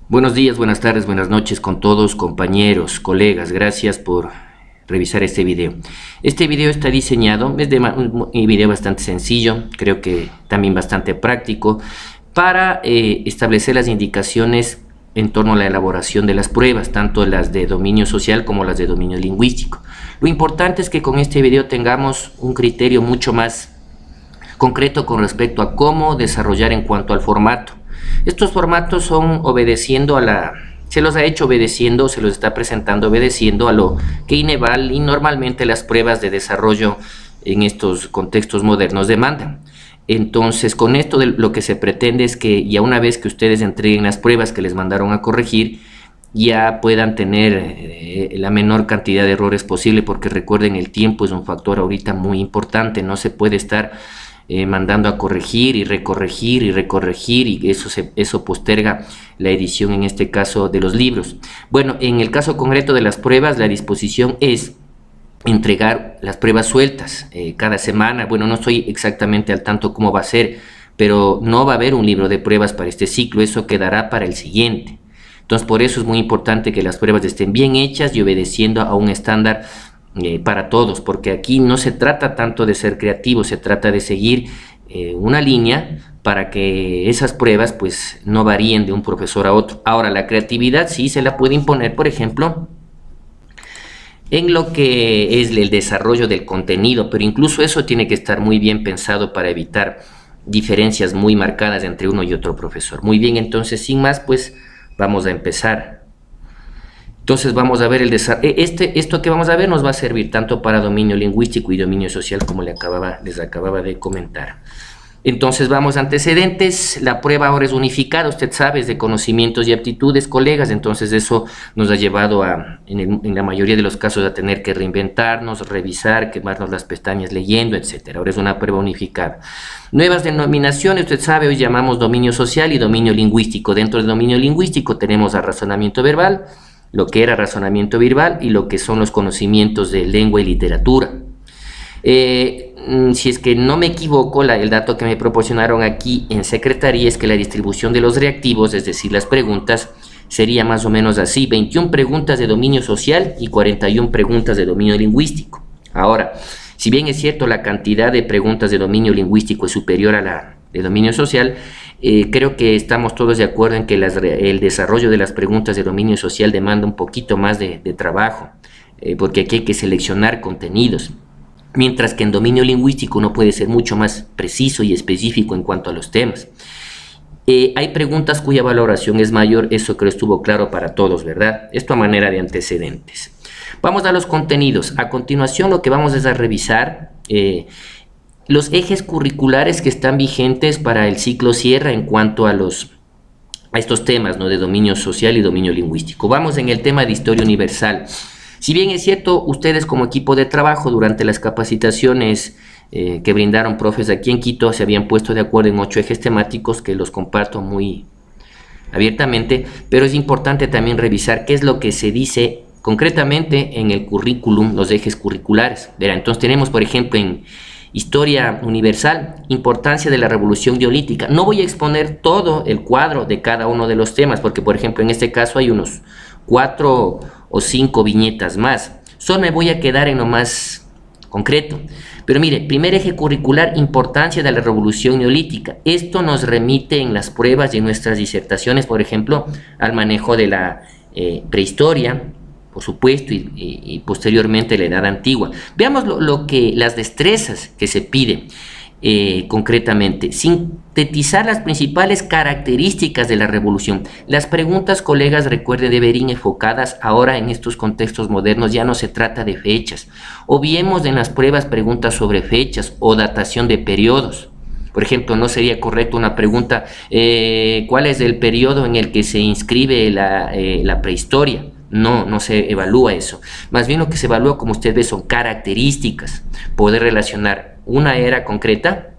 Buenos días, buenas tardes, buenas noches con todos, compañeros, colegas. Gracias por revisar este video. Este video está diseñado, un video bastante sencillo, creo que también bastante práctico, para establecer las indicaciones en torno a la elaboración de las pruebas, tanto las de dominio social como las de dominio lingüístico. Lo importante es que con este video tengamos un criterio mucho más concreto con respecto a cómo desarrollar en cuanto al formato. Estos formatos son obedeciendo se los está presentando obedeciendo a lo que Ineval y normalmente las pruebas de desarrollo en estos contextos modernos demandan. Entonces, con esto lo que se pretende es que ya una vez que ustedes entreguen las pruebas que les mandaron a corregir, ya puedan tener la menor cantidad de errores posible, porque recuerden, el tiempo es un factor ahorita muy importante. No se puede estar mandando a corregir y recorregir y eso posterga la edición, en este caso de los libros. Bueno, en el caso concreto de las pruebas, la disposición es entregar las pruebas sueltas cada semana. Bueno, no estoy exactamente al tanto cómo va a ser, pero no va a haber un libro de pruebas para este ciclo, eso quedará para el siguiente. Entonces, por eso es muy importante que las pruebas estén bien hechas y obedeciendo a un estándar para todos, porque aquí no se trata tanto de ser creativo, se trata de seguir una línea para que esas pruebas pues no varíen de un profesor a otro. Ahora, la creatividad sí se la puede imponer, por ejemplo, en lo que es el desarrollo del contenido, pero incluso eso tiene que estar muy bien pensado para evitar diferencias muy marcadas entre uno y otro profesor. Muy bien, entonces sin más pues vamos a empezar. Entonces vamos a ver esto que vamos a ver nos va a servir tanto para dominio lingüístico y dominio social, como les acababa de comentar. Entonces vamos a antecedentes. La prueba ahora es unificada, usted sabe, es de conocimientos y aptitudes, colegas. Entonces eso nos ha llevado en la mayoría de los casos a tener que reinventarnos, revisar, quemarnos las pestañas leyendo, etcétera. Ahora es una prueba unificada. Nuevas denominaciones, usted sabe, hoy llamamos dominio social y dominio lingüístico. Dentro del dominio lingüístico tenemos a razonamiento verbal, lo que era razonamiento verbal y lo que son los conocimientos de lengua y literatura. Si es que no me equivoco, el dato que me proporcionaron aquí en secretaría es que la distribución de los reactivos, es decir, las preguntas, sería más o menos así: 21 preguntas de dominio social y 41 preguntas de dominio lingüístico. Ahora, si bien es cierto la cantidad de preguntas de dominio lingüístico es superior a la de dominio social, creo que estamos todos de acuerdo en que el desarrollo de las preguntas de dominio social demanda un poquito más de trabajo, porque aquí hay que seleccionar contenidos, mientras que en dominio lingüístico uno puede ser mucho más preciso y específico en cuanto a los temas. Hay preguntas cuya valoración es mayor, eso creo estuvo claro para todos, ¿verdad? Esto a manera de antecedentes. Vamos a los contenidos. A continuación lo que vamos es a revisar los ejes curriculares que están vigentes para el ciclo cierre en cuanto a estos temas, ¿no?, de dominio social y dominio lingüístico. Vamos en el tema de historia universal. Si bien es cierto, ustedes como equipo de trabajo durante las capacitaciones que brindaron profes aquí en Quito se habían puesto de acuerdo en 8 ejes temáticos que los comparto muy abiertamente, pero es importante también revisar qué es lo que se dice concretamente en el currículum, los ejes curriculares. Verá, entonces tenemos, por ejemplo, en Historia universal, importancia de la revolución neolítica. No voy a exponer todo el cuadro de cada uno de los temas, porque por ejemplo en este caso hay unos 4 o 5 viñetas más. Solo me voy a quedar en lo más concreto. Pero mire, primer eje curricular, importancia de la revolución neolítica. Esto nos remite en las pruebas y en nuestras disertaciones, por ejemplo, al manejo de la prehistoria, por supuesto, y posteriormente la edad antigua. Veamos las destrezas que se piden concretamente. Sintetizar las principales características de la revolución. Las preguntas, colegas, recuerden, deberían enfocadas ahora en estos contextos modernos. Ya no se trata de fechas. Obviemos en las pruebas preguntas sobre fechas o datación de periodos. Por ejemplo, no sería correcto una pregunta: ¿cuál es el periodo en el que se inscribe la prehistoria? No se evalúa eso. Más bien lo que se evalúa, como usted ve, son características. Poder relacionar una era concreta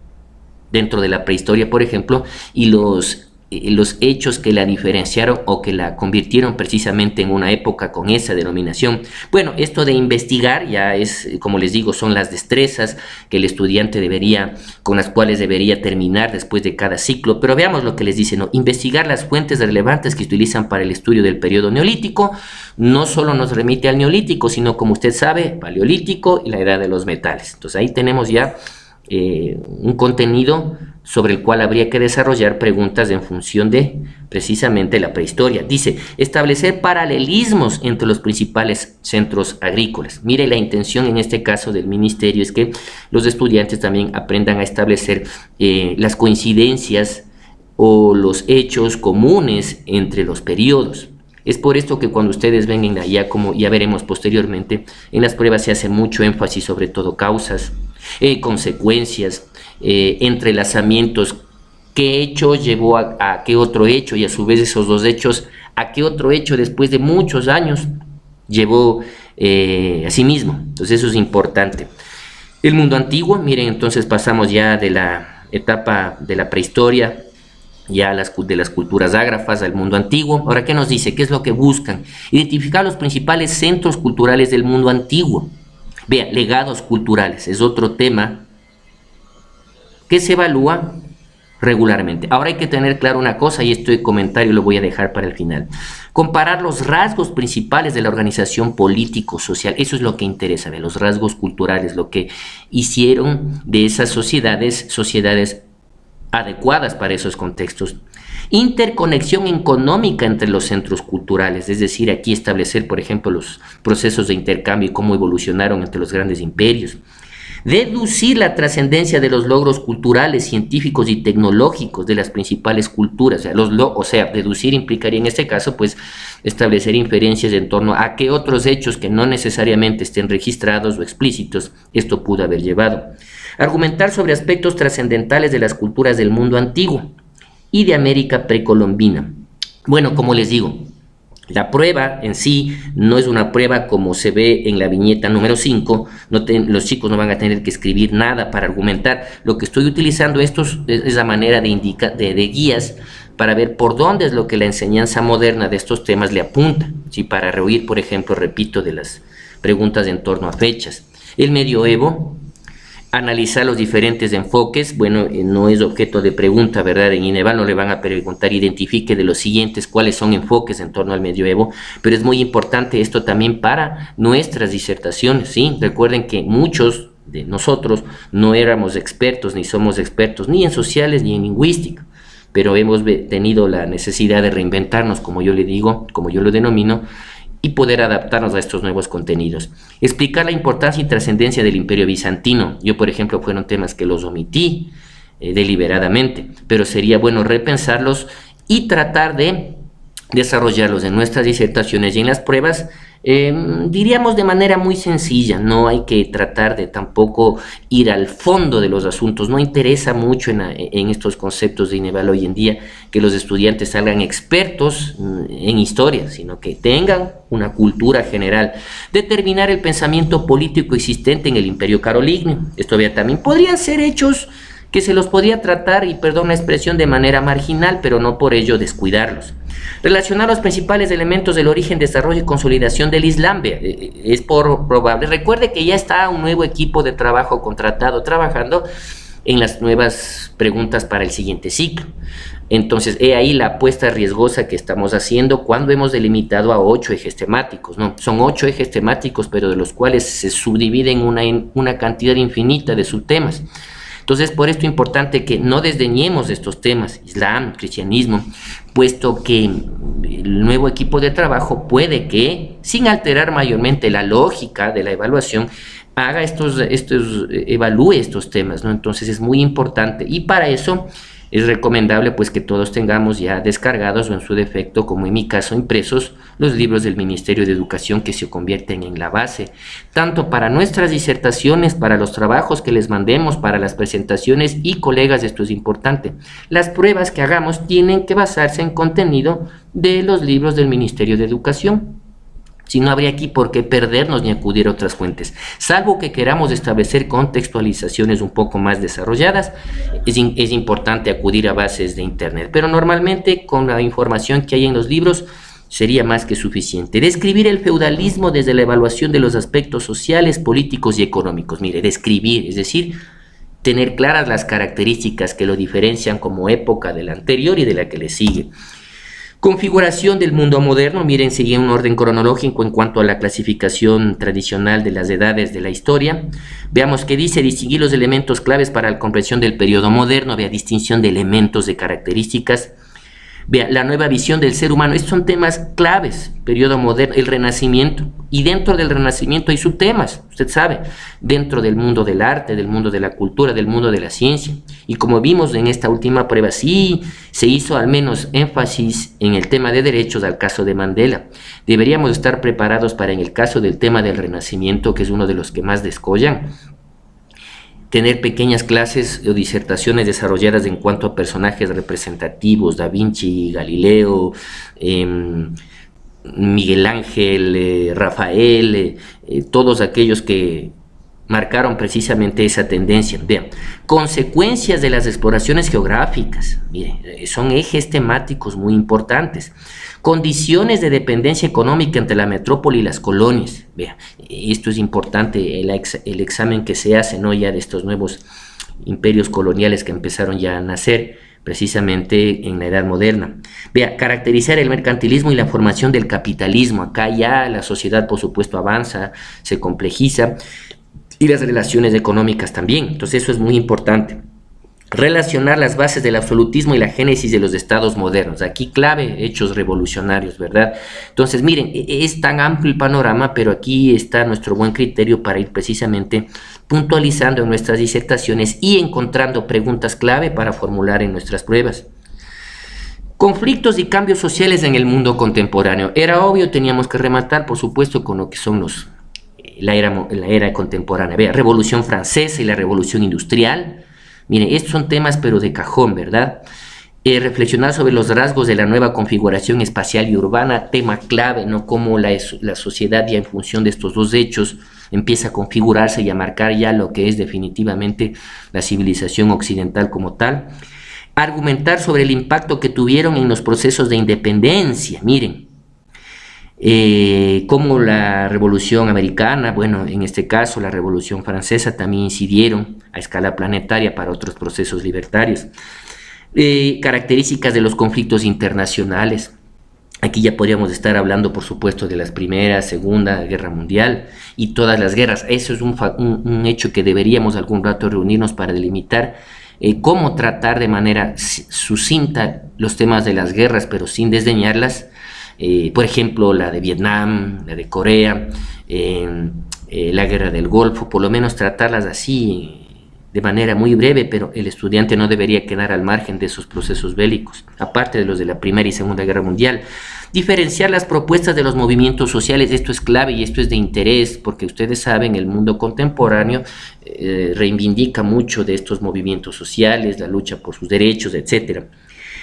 dentro de la prehistoria, por ejemplo, y los los hechos que la diferenciaron o que la convirtieron precisamente en una época con esa denominación. Bueno, esto de investigar ya es, como les digo, son las destrezas que el estudiante con las cuales debería terminar después de cada ciclo, pero veamos lo que les dice, ¿no? Investigar las fuentes relevantes que se utilizan para el estudio del periodo neolítico. No solo nos remite al neolítico, sino, como usted sabe, paleolítico y la edad de los metales. Entonces ahí tenemos ya un contenido sobre el cual habría que desarrollar preguntas en función de precisamente la prehistoria. Dice, establecer paralelismos entre los principales centros agrícolas. Mire, la intención en este caso del ministerio es que los estudiantes también aprendan a establecer las coincidencias o los hechos comunes entre los periodos. Es por esto que cuando ustedes ven en allá, como ya veremos posteriormente, en las pruebas se hace mucho énfasis sobre todo causas, consecuencias, entrelazamientos, qué hecho llevó a qué otro hecho, y a su vez esos dos hechos a qué otro hecho después de muchos años llevó a sí mismo. Entonces eso es importante. El mundo antiguo, miren, entonces pasamos ya de la etapa de la prehistoria, ya de las culturas ágrafas al mundo antiguo. Ahora, ¿qué nos dice? ¿Qué es lo que buscan? Identificar los principales centros culturales del mundo antiguo. Vea, legados culturales, es otro tema que se evalúa regularmente. Ahora hay que tener claro una cosa, y este comentario lo voy a dejar para el final. Comparar los rasgos principales de la organización político-social, eso es lo que interesa, de los rasgos culturales, lo que hicieron de esas sociedades adecuadas para esos contextos. Interconexión económica entre los centros culturales, es decir, aquí establecer, por ejemplo, los procesos de intercambio y cómo evolucionaron entre los grandes imperios. Deducir la trascendencia de los logros culturales, científicos y tecnológicos de las principales culturas. O sea, deducir implicaría en este caso, pues, establecer inferencias en torno a qué otros hechos que no necesariamente estén registrados o explícitos esto pudo haber llevado. Argumentar sobre aspectos trascendentales de las culturas del mundo antiguo y de América precolombina. Bueno, como les digo, la prueba en sí no es una prueba como se ve en la viñeta número 5, los chicos no van a tener que escribir nada para argumentar. Lo que estoy utilizando es la manera de guías para ver por dónde es lo que la enseñanza moderna de estos temas le apunta, ¿sí? Para rehuir, por ejemplo, repito, de las preguntas en torno a fechas. El medioevo, analizar los diferentes enfoques, bueno, no es objeto de pregunta, ¿verdad? En Ineval no le van a preguntar, identifique de los siguientes cuáles son enfoques en torno al medioevo, pero es muy importante esto también para nuestras disertaciones, ¿sí? Recuerden que muchos de nosotros no éramos expertos, ni somos expertos, ni en sociales, ni en lingüística, pero hemos tenido la necesidad de reinventarnos, como yo le digo, como yo lo denomino, y poder adaptarnos a estos nuevos contenidos. Explicar la importancia y trascendencia del Imperio Bizantino. Yo, por ejemplo, fueron temas que los omití deliberadamente, pero sería bueno repensarlos y tratar de desarrollarlos en nuestras disertaciones y en las pruebas, diríamos de manera muy sencilla. No hay que tratar de tampoco ir al fondo de los asuntos. No interesa mucho en estos conceptos de Ineval hoy en día que los estudiantes salgan expertos en historia, sino que tengan una cultura general. Determinar el pensamiento político existente en el Imperio Carolingio. Esto también podrían ser hechos que se los podía tratar, y perdón la expresión, de manera marginal, pero no por ello descuidarlos. Relacionar los principales elementos del origen, desarrollo y consolidación del Islam. Es probable. Recuerde que ya está un nuevo equipo de trabajo contratado, trabajando en las nuevas preguntas para el siguiente ciclo. Entonces, he ahí la apuesta riesgosa que estamos haciendo cuando hemos delimitado a 8 ejes temáticos, ¿no? Son 8 ejes temáticos, pero de los cuales se subdividen una cantidad infinita de subtemas. Entonces, por esto es importante que no desdeñemos estos temas, Islam, cristianismo, puesto que el nuevo equipo de trabajo puede que, sin alterar mayormente la lógica de la evaluación, evalúe estos temas, ¿no? Entonces es muy importante, y para eso es recomendable pues que todos tengamos ya descargados, o en su defecto, como en mi caso, impresos, los libros del Ministerio de Educación, que se convierten en la base, tanto para nuestras disertaciones, para los trabajos que les mandemos, para las presentaciones. Y colegas, esto es importante, las pruebas que hagamos tienen que basarse en contenido de los libros del Ministerio de Educación. Si no habría aquí por qué perdernos ni acudir a otras fuentes. Salvo que queramos establecer contextualizaciones un poco más desarrolladas, es importante acudir a bases de internet. Pero normalmente con la información que hay en los libros sería más que suficiente. Describir el feudalismo desde la evaluación de los aspectos sociales, políticos y económicos. Mire, describir, es decir, tener claras las características que lo diferencian como época de la anterior y de la que le sigue. Configuración del mundo moderno, miren, sigue un orden cronológico en cuanto a la clasificación tradicional de las edades de la historia. Veamos qué dice: distinguir los elementos claves para la comprensión del periodo moderno, vea, distinción de elementos, de características. Vea, la nueva visión del ser humano. Estos son temas claves, periodo moderno, el Renacimiento. Y dentro del Renacimiento hay subtemas, usted sabe, dentro del mundo del arte, del mundo de la cultura, del mundo de la ciencia. Y como vimos en esta última prueba, sí se hizo al menos énfasis en el tema de derechos al caso de Mandela. Deberíamos estar preparados para, en el caso del tema del Renacimiento, que es uno de los que más descollan, tener pequeñas clases o disertaciones desarrolladas en cuanto a personajes representativos: Da Vinci, Galileo, Miguel Ángel, Rafael, todos aquellos que marcaron precisamente esa tendencia. Vean, consecuencias de las exploraciones geográficas, miren, son ejes temáticos muy importantes. Condiciones de dependencia económica entre la metrópoli y las colonias. Vean, esto es importante, el examen que se hace, ¿no?, ya de estos nuevos imperios coloniales que empezaron ya a nacer precisamente en la edad moderna. Vea, caracterizar el mercantilismo y la formación del capitalismo. Acá ya la sociedad, por supuesto, avanza, se complejiza, y las relaciones económicas también. Entonces eso es muy importante. Relacionar las bases del absolutismo y la génesis de los estados modernos. Aquí clave, hechos revolucionarios, ¿verdad? Entonces miren, es tan amplio el panorama, pero aquí está nuestro buen criterio para ir precisamente puntualizando en nuestras disertaciones y encontrando preguntas clave para formular en nuestras pruebas. Conflictos y cambios sociales en el mundo contemporáneo. Era obvio, teníamos que rematar, por supuesto, con lo que son la era contemporánea. Vea, Revolución Francesa y la Revolución Industrial. Miren, estos son temas pero de cajón, ¿verdad? Reflexionar sobre los rasgos de la nueva configuración espacial y urbana, tema clave, ¿no? Cómo la sociedad ya en función de estos dos hechos empieza a configurarse y a marcar ya lo que es definitivamente la civilización occidental como tal. Argumentar sobre el impacto que tuvieron en los procesos de independencia, miren. Como la Revolución Americana, bueno, en este caso la Revolución Francesa, también incidieron a escala planetaria para otros procesos libertarios. Características de los conflictos internacionales. Aquí ya podríamos estar hablando, por supuesto, de la Primera, Segunda Guerra Mundial y todas las guerras. Eso es un hecho que deberíamos algún rato reunirnos para delimitar cómo tratar de manera sucinta los temas de las guerras, pero sin desdeñarlas. Por ejemplo, la de Vietnam, la de Corea, la guerra del Golfo, por lo menos tratarlas así de manera muy breve, pero el estudiante no debería quedar al margen de esos procesos bélicos, aparte de los de la Primera y Segunda Guerra Mundial. Diferenciar las propuestas de los movimientos sociales, esto es clave y esto es de interés, porque ustedes saben, el mundo contemporáneo reivindica mucho de estos movimientos sociales, la lucha por sus derechos, etcétera.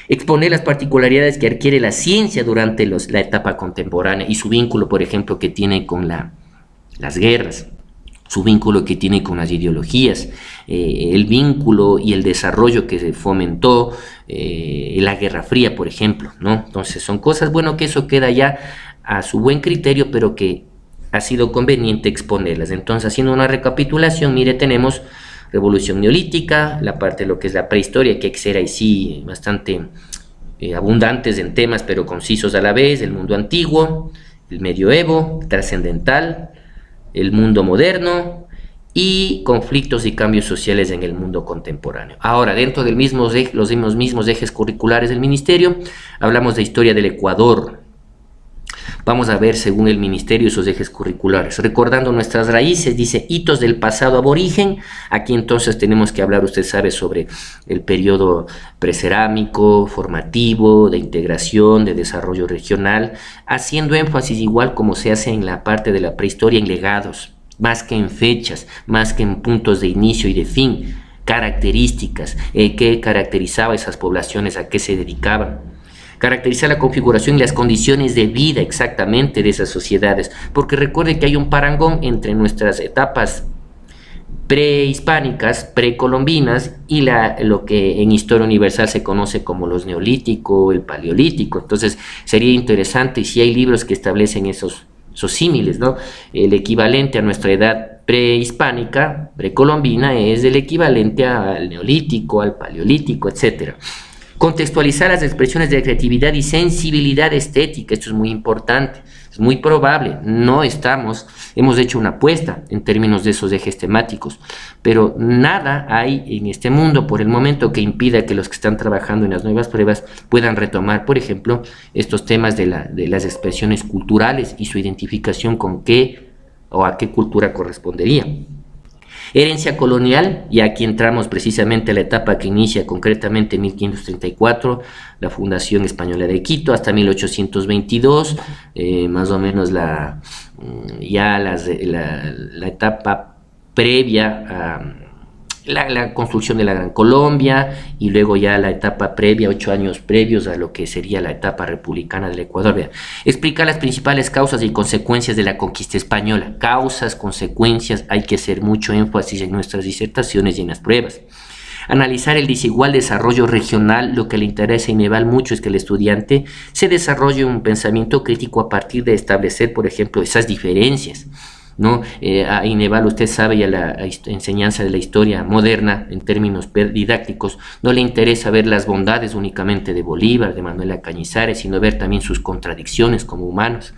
Exponer las particularidades que adquiere la ciencia durante la etapa contemporánea y su vínculo, por ejemplo, que tiene con las guerras, su vínculo que tiene con las ideologías, el vínculo y el desarrollo que se fomentó la Guerra Fría, por ejemplo, ¿no? Entonces son cosas, bueno, que eso queda ya a su buen criterio, pero que ha sido conveniente exponerlas. Entonces, haciendo una recapitulación, mire, tenemos Revolución Neolítica, la parte de lo que es la prehistoria, que hay que ser ahí sí bastante abundantes en temas, pero concisos a la vez, el mundo antiguo, el medioevo, trascendental, el mundo moderno y conflictos y cambios sociales en el mundo contemporáneo. Ahora, dentro del los mismos ejes curriculares del Ministerio, hablamos de historia del Ecuador. Vamos a ver, según el Ministerio, esos ejes curriculares. Recordando nuestras raíces, dice hitos del pasado aborigen. Aquí entonces tenemos que hablar, usted sabe, sobre el periodo precerámico, formativo, de integración, de desarrollo regional, haciendo énfasis, igual como se hace en la parte de la prehistoria, en legados, más que en fechas, más que en puntos de inicio y de fin, características, qué caracterizaba esas poblaciones, a qué se dedicaban. Caracterizar la configuración y las condiciones de vida exactamente de esas sociedades, porque recuerde que hay un parangón entre nuestras etapas prehispánicas, precolombinas y lo que en historia universal se conoce como los neolítico, el paleolítico. Entonces sería interesante, y si hay libros que establecen esos símiles, ¿no? El equivalente a nuestra edad prehispánica, precolombina, es el equivalente al neolítico, al paleolítico, etcétera. Contextualizar las expresiones de creatividad y sensibilidad estética, esto es muy importante, es muy probable, hemos hecho una apuesta en términos de esos ejes temáticos, pero nada hay en este mundo por el momento que impida que los que están trabajando en las nuevas pruebas puedan retomar, por ejemplo, estos temas de las expresiones culturales y su identificación con qué o a qué cultura correspondería. Herencia colonial, y aquí entramos precisamente a la etapa que inicia concretamente en 1534, la fundación española de Quito, hasta 1822, más o menos la etapa previa a la construcción de la Gran Colombia, y luego ya la etapa previa, 8 años previos a lo que sería la etapa republicana del Ecuador. Vean, explicar las principales causas y consecuencias de la conquista española. Causas, consecuencias, hay que hacer mucho énfasis en nuestras disertaciones y en las pruebas. Analizar el desigual desarrollo regional. Lo que le interesa a Ineval mucho es que el estudiante se desarrolle un pensamiento crítico a partir de establecer, por ejemplo, esas diferencias, ¿no? A Ineval, usted sabe, y a la enseñanza de la historia moderna en términos didácticos no le interesa ver las bondades únicamente de Bolívar, de Manuel Cañizares, sino ver también sus contradicciones como humanos.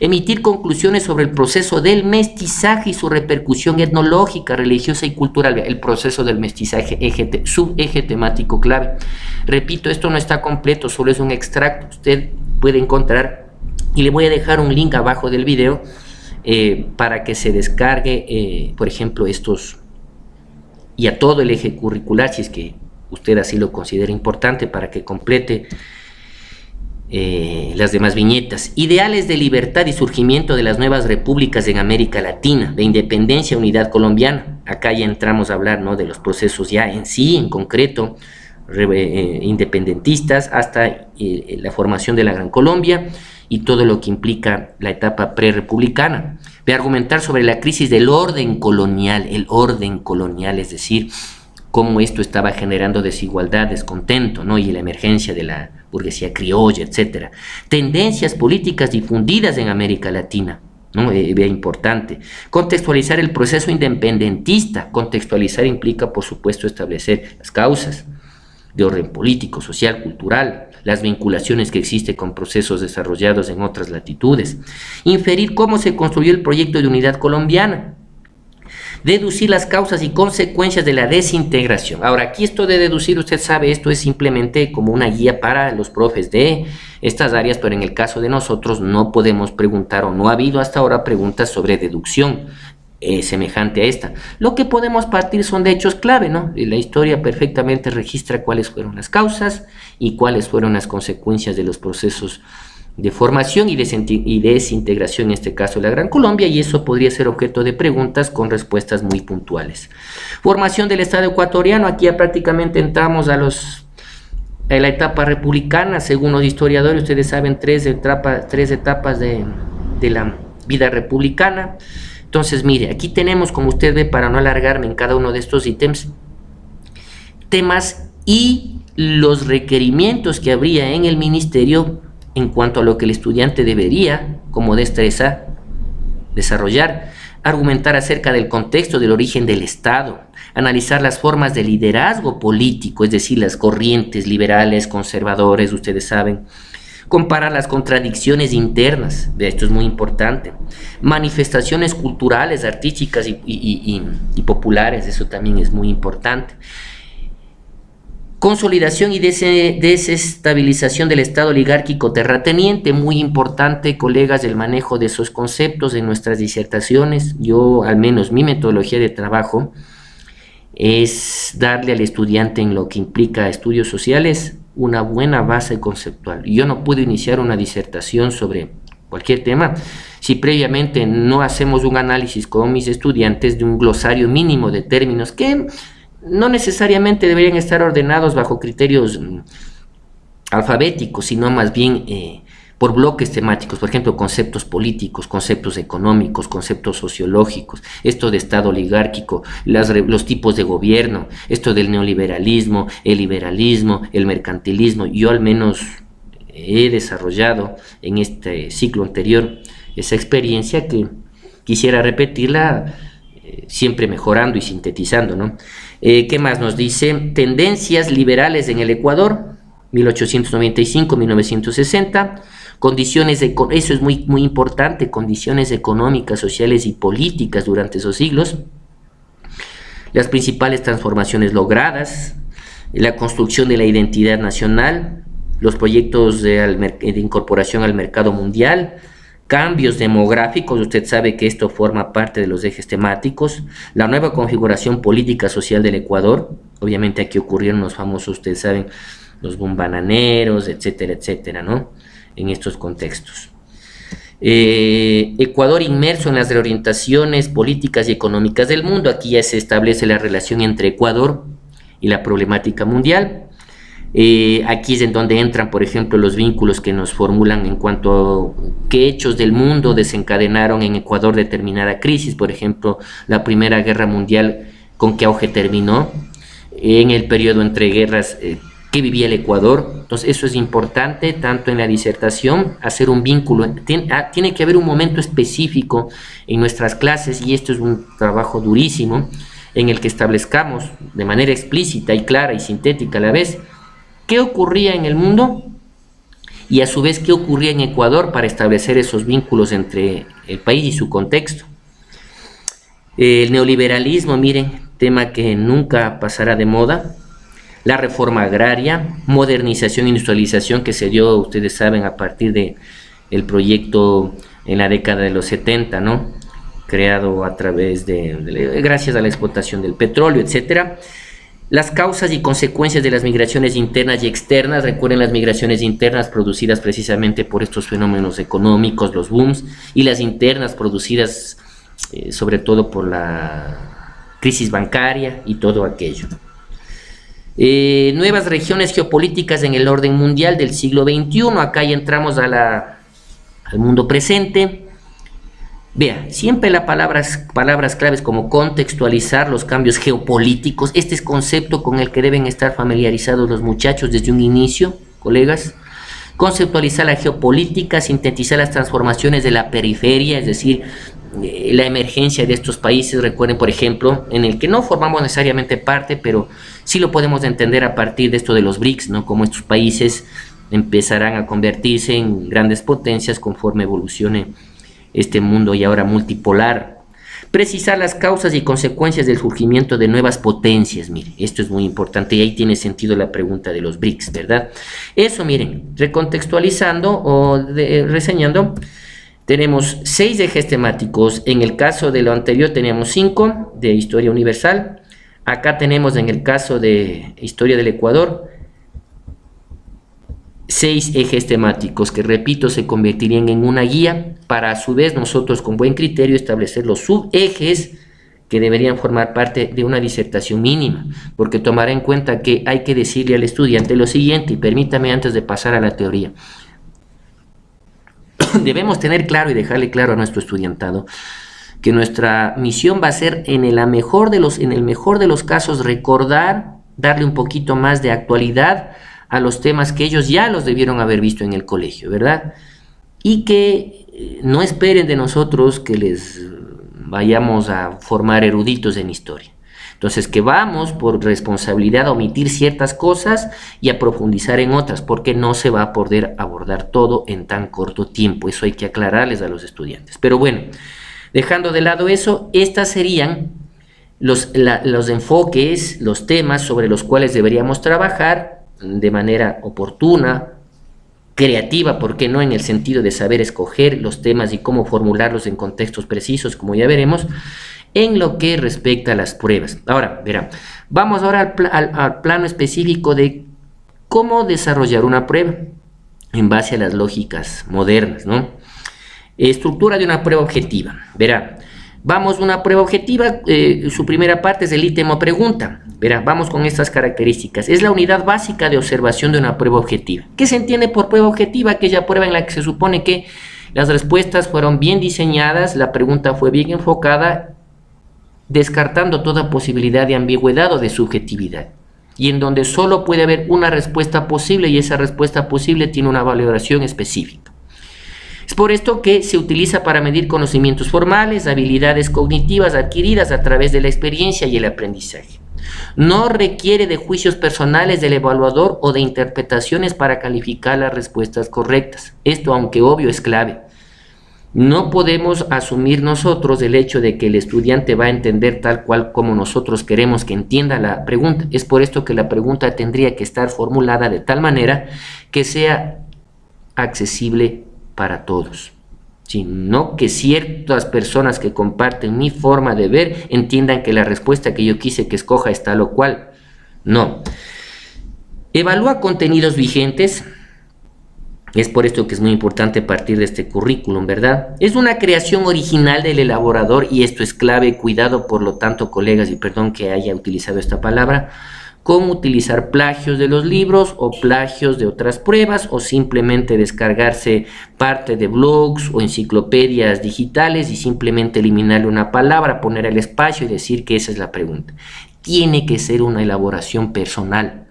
Emitir conclusiones sobre el proceso del mestizaje y su repercusión etnológica, religiosa y cultural. El proceso del mestizaje, subeje temático clave. Repito, esto no está completo, solo es un extracto. Usted puede encontrar, y le voy a dejar un link abajo del video, para que se descargue, por ejemplo, estos, y a todo el eje curricular, si es que usted así lo considera importante, para que complete las demás viñetas. Ideales de libertad y surgimiento de las nuevas repúblicas en América Latina, de independencia, unidad colombiana. Acá ya entramos a hablar, ¿no?, de los procesos ya en sí, en concreto, independentistas, hasta la formación de la Gran Colombia, y todo lo que implica la etapa prerepublicana. De argumentar sobre la crisis del orden colonial, es decir, cómo esto estaba generando desigualdad, descontento, ¿no?, y la emergencia de la burguesía criolla, etc. Tendencias políticas difundidas en América Latina, ¿no? Vea, importante. Contextualizar el proceso independentista. Contextualizar implica, por supuesto, establecer las causas de orden político, social, cultural, las vinculaciones que existen con procesos desarrollados en otras latitudes. Inferir cómo se construyó el proyecto de unidad colombiana. Deducir las causas y consecuencias de la desintegración. Ahora, aquí esto de deducir, usted sabe, esto es simplemente como una guía para los profes de estas áreas, pero en el caso de nosotros no podemos preguntar, o no ha habido hasta ahora preguntas sobre deducción semejante a esta. Lo que podemos partir son de hechos clave, ¿no? La historia perfectamente registra cuáles fueron las causas y cuáles fueron las consecuencias de los procesos de formación y desintegración, en este caso de la Gran Colombia, y eso podría ser objeto de preguntas con respuestas muy puntuales. Formación del Estado ecuatoriano. Aquí ya prácticamente entramos a la etapa republicana. Según los historiadores, ustedes saben, tres etapas de la vida republicana. Entonces, mire, aquí tenemos, como usted ve, para no alargarme en cada uno de estos ítems, temas y los requerimientos que habría en el ministerio en cuanto a lo que el estudiante debería, como destreza, desarrollar. Argumentar acerca del contexto del origen del Estado, analizar las formas de liderazgo político, es decir, las corrientes liberales, conservadores, ustedes saben. Comparar las contradicciones internas, esto es muy importante. Manifestaciones culturales, artísticas y populares, eso también es muy importante. Consolidación y desestabilización del Estado oligárquico terrateniente, muy importante, colegas, el manejo de esos conceptos en nuestras disertaciones. Yo, al menos mi metodología de trabajo, es darle al estudiante, en lo que implica estudios sociales, una buena base conceptual. Yo no puedo iniciar una disertación sobre cualquier tema si previamente no hacemos un análisis con mis estudiantes de un glosario mínimo de términos que no necesariamente deberían estar ordenados bajo criterios alfabéticos, sino más bien por bloques temáticos, por ejemplo, conceptos políticos, conceptos económicos, conceptos sociológicos, esto de Estado oligárquico, los tipos de gobierno, esto del neoliberalismo, el liberalismo, el mercantilismo. Yo al menos he desarrollado en este ciclo anterior esa experiencia que quisiera repetirla, siempre mejorando y sintetizando, ¿no? ¿Qué más nos dice? Tendencias liberales en el Ecuador, 1895-1960, condiciones, eso es muy importante, condiciones económicas, sociales y políticas durante esos siglos, las principales transformaciones logradas, la construcción de la identidad nacional, los proyectos de incorporación al mercado mundial, cambios demográficos, usted sabe que esto forma parte de los ejes temáticos, la nueva configuración política social del Ecuador, obviamente aquí ocurrieron los famosos, ustedes saben, los boom bananeros, etcétera, etcétera, ¿no? En estos contextos. Ecuador inmerso en las reorientaciones políticas y económicas del mundo, aquí ya se establece la relación entre Ecuador y la problemática mundial. Aquí es en donde entran, por ejemplo, los vínculos que nos formulan en cuanto a qué hechos del mundo desencadenaron en Ecuador determinada crisis, por ejemplo, la Primera Guerra Mundial, con qué auge terminó, en el periodo entre guerras, qué vivía el Ecuador. Entonces eso es importante, tanto en la disertación, hacer un vínculo, tiene que haber un momento específico en nuestras clases, y esto es un trabajo durísimo, en el que establezcamos de manera explícita y clara y sintética a la vez, qué ocurría en el mundo y a su vez qué ocurría en Ecuador para establecer esos vínculos entre el país y su contexto. El neoliberalismo, miren, tema que nunca pasará de moda. La reforma agraria, modernización e industrialización que se dio, ustedes saben, a partir del proyecto en la década de los 70, ¿no? Creado a través gracias a la explotación del petróleo, etcétera. Las causas y consecuencias de las migraciones internas y externas, recuerden las migraciones internas producidas precisamente por estos fenómenos económicos, los booms, y las internas producidas sobre todo por la crisis bancaria y todo aquello. Nuevas regiones geopolíticas en el orden mundial del siglo XXI, acá ya entramos al mundo presente. Vea, siempre las palabras claves como contextualizar los cambios geopolíticos, este es concepto con el que deben estar familiarizados los muchachos desde un inicio, colegas. Conceptualizar la geopolítica, sintetizar las transformaciones de la periferia, es decir, la emergencia de estos países, recuerden, por ejemplo, en el que no formamos necesariamente parte, pero sí lo podemos entender a partir de esto de los BRICS, ¿no? Como estos países empezarán a convertirse en grandes potencias conforme evolucione este mundo y ahora multipolar. Precisar las causas y consecuencias del surgimiento de nuevas potencias, mire, esto es muy importante y ahí tiene sentido la pregunta de los BRICS, ¿verdad? Eso, miren, recontextualizando o reseñando, tenemos 6 ejes temáticos, en el caso de lo anterior teníamos 5 de historia universal, acá tenemos en el caso de historia del Ecuador 6 ejes temáticos que, repito, se convertirían en una guía para a su vez nosotros con buen criterio establecer los subejes que deberían formar parte de una disertación mínima, porque tomará en cuenta que hay que decirle al estudiante lo siguiente, y permítame antes de pasar a la teoría, debemos tener claro y dejarle claro a nuestro estudiantado que nuestra misión va a ser en el mejor de los casos recordar, darle un poquito más de actualidad a los temas que ellos ya los debieron haber visto en el colegio, ¿verdad? Y que no esperen de nosotros que les vayamos a formar eruditos en historia. Entonces, que vamos por responsabilidad a omitir ciertas cosas y a profundizar en otras, porque no se va a poder abordar todo en tan corto tiempo. Eso hay que aclararles a los estudiantes. Pero bueno, dejando de lado eso, estas serían los enfoques, los temas sobre los cuales deberíamos trabajar de manera oportuna, creativa, ¿por qué no? En el sentido de saber escoger los temas y cómo formularlos en contextos precisos, como ya veremos, en lo que respecta a las pruebas. Ahora, verán, vamos ahora al plano específico de cómo desarrollar una prueba en base a las lógicas modernas, ¿no? Estructura de una prueba objetiva. Verá, Vamos a una prueba objetiva, su primera parte es el ítem o pregunta. Verá, vamos con estas características. Es la unidad básica de observación de una prueba objetiva. ¿Qué se entiende por prueba objetiva? Aquella prueba en la que se supone que las respuestas fueron bien diseñadas, la pregunta fue bien enfocada, descartando toda posibilidad de ambigüedad o de subjetividad, y en donde solo puede haber una respuesta posible y esa respuesta posible tiene una valoración específica. Es por esto que se utiliza para medir conocimientos formales, habilidades cognitivas adquiridas a través de la experiencia y el aprendizaje. No requiere de juicios personales del evaluador o de interpretaciones para calificar las respuestas correctas. Esto, aunque obvio, es clave. No podemos asumir nosotros el hecho de que el estudiante va a entender tal cual como nosotros queremos que entienda la pregunta. Es por esto que la pregunta tendría que estar formulada de tal manera que sea accesible para todos, sino que ciertas personas que comparten mi forma de ver entiendan que la respuesta que yo quise que escoja es tal o cual. No. Evalúa contenidos vigentes. Es por esto que es muy importante partir de este currículum, ¿verdad? Es una creación original del elaborador y esto es clave. Cuidado, por lo tanto, colegas, y perdón que haya utilizado esta palabra, con utilizar plagios de los libros o plagios de otras pruebas o simplemente descargarse parte de blogs o enciclopedias digitales y simplemente eliminarle una palabra, poner el espacio y decir que esa es la pregunta. Tiene que ser una elaboración personal.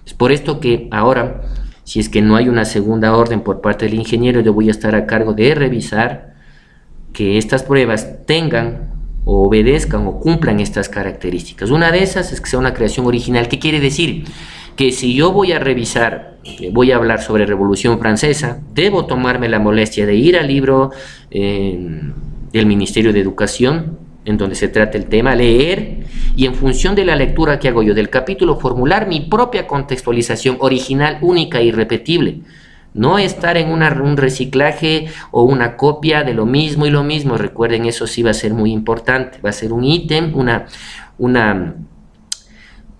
Es por esto que ahora, si es que no hay una segunda orden por parte del ingeniero, yo voy a estar a cargo de revisar que estas pruebas tengan o obedezcan o cumplan estas características. Una de esas es que sea una creación original. ¿Qué quiere decir? Que si yo voy a revisar, voy a hablar sobre Revolución Francesa, debo tomarme la molestia de ir al libro del Ministerio de Educación, en donde se trata el tema, leer, y en función de la lectura que hago yo del capítulo, formular mi propia contextualización original, única e irrepetible. No estar en un reciclaje o una copia de lo mismo y lo mismo. Recuerden, eso sí va a ser muy importante. Va a ser un ítem,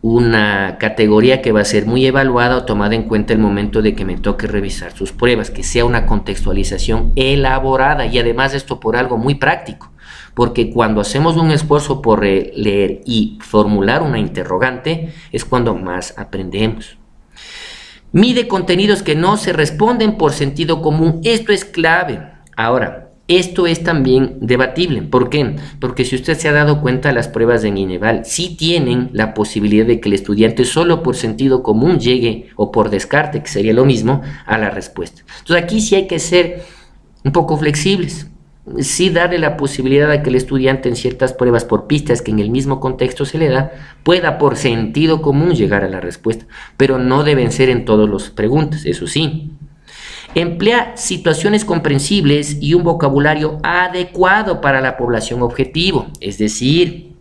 una categoría que va a ser muy evaluada o tomada en cuenta el momento de que me toque revisar sus pruebas. Que sea una contextualización elaborada y además esto por algo muy práctico. Porque cuando hacemos un esfuerzo por leer y formular una interrogante es cuando más aprendemos. Mide contenidos que no se responden por sentido común. Esto es clave. Ahora, esto es también debatible. ¿Por qué? Porque si usted se ha dado cuenta, las pruebas de Mineval sí tienen la posibilidad de que el estudiante solo por sentido común llegue, o por descarte, que sería lo mismo, a la respuesta. Entonces aquí sí hay que ser un poco flexibles. Sí darle la posibilidad a que el estudiante en ciertas pruebas por pistas que en el mismo contexto se le da, pueda por sentido común llegar a la respuesta, pero no deben ser en todas las preguntas, eso sí. Emplea situaciones comprensibles y un vocabulario adecuado para la población objetivo, es decir,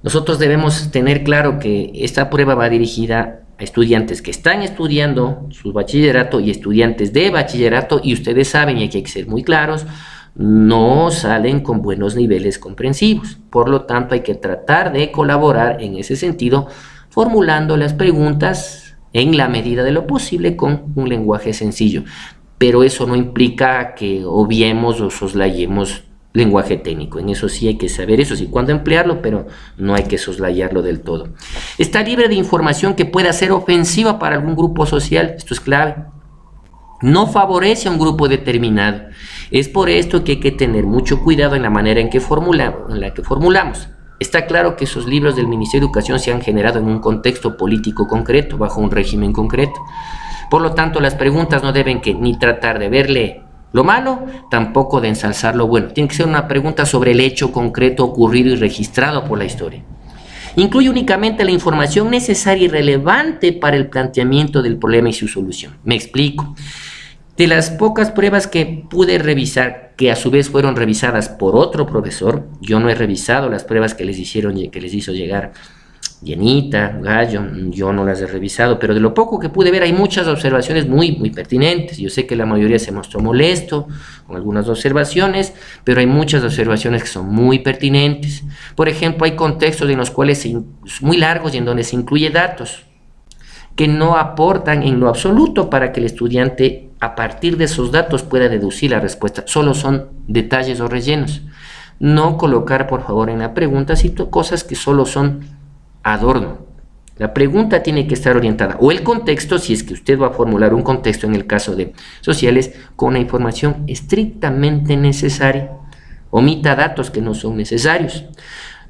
nosotros debemos tener claro que esta prueba va dirigida a estudiantes que están estudiando su bachillerato y estudiantes de bachillerato, y ustedes saben, y aquí hay que ser muy claros, no salen con buenos niveles comprensivos. Por lo tanto, hay que tratar de colaborar en ese sentido, formulando las preguntas en la medida de lo posible con un lenguaje sencillo. Pero eso no implica que obviemos o soslayemos lenguaje técnico. En eso sí hay que saber eso, sí, cuándo emplearlo, pero no hay que soslayarlo del todo. Está libre de información que pueda ser ofensiva para algún grupo social. Esto es clave. No favorece a un grupo determinado. Es por esto que hay que tener mucho cuidado en la manera en que formulamos. Está claro que esos libros del Ministerio de Educación se han generado en un contexto político concreto, bajo un régimen concreto. Por lo tanto, las preguntas no deben ni tratar de verle lo malo, tampoco de ensalzar lo bueno. Tiene que ser una pregunta sobre el hecho concreto ocurrido y registrado por la historia. Incluye únicamente la información necesaria y relevante para el planteamiento del problema y su solución. Me explico. De las pocas pruebas que pude revisar, que a su vez fueron revisadas por otro profesor, yo no he revisado las pruebas que les hizo llegar Llenita, Gallo, yo no las he revisado, pero de lo poco que pude ver hay muchas observaciones muy pertinentes. Yo sé que la mayoría se mostró molesto con algunas observaciones, pero hay muchas observaciones que son muy pertinentes. Por ejemplo, hay contextos en los cuales muy largos y en donde se incluye datos que no aportan en lo absoluto para que el estudiante a partir de esos datos pueda deducir la respuesta. Solo son detalles o rellenos. No colocar, por favor, en la pregunta cosas que solo son adorno. La pregunta tiene que estar orientada, o el contexto, si es que usted va a formular un contexto en el caso de sociales, con la información estrictamente necesaria. Omita datos que no son necesarios.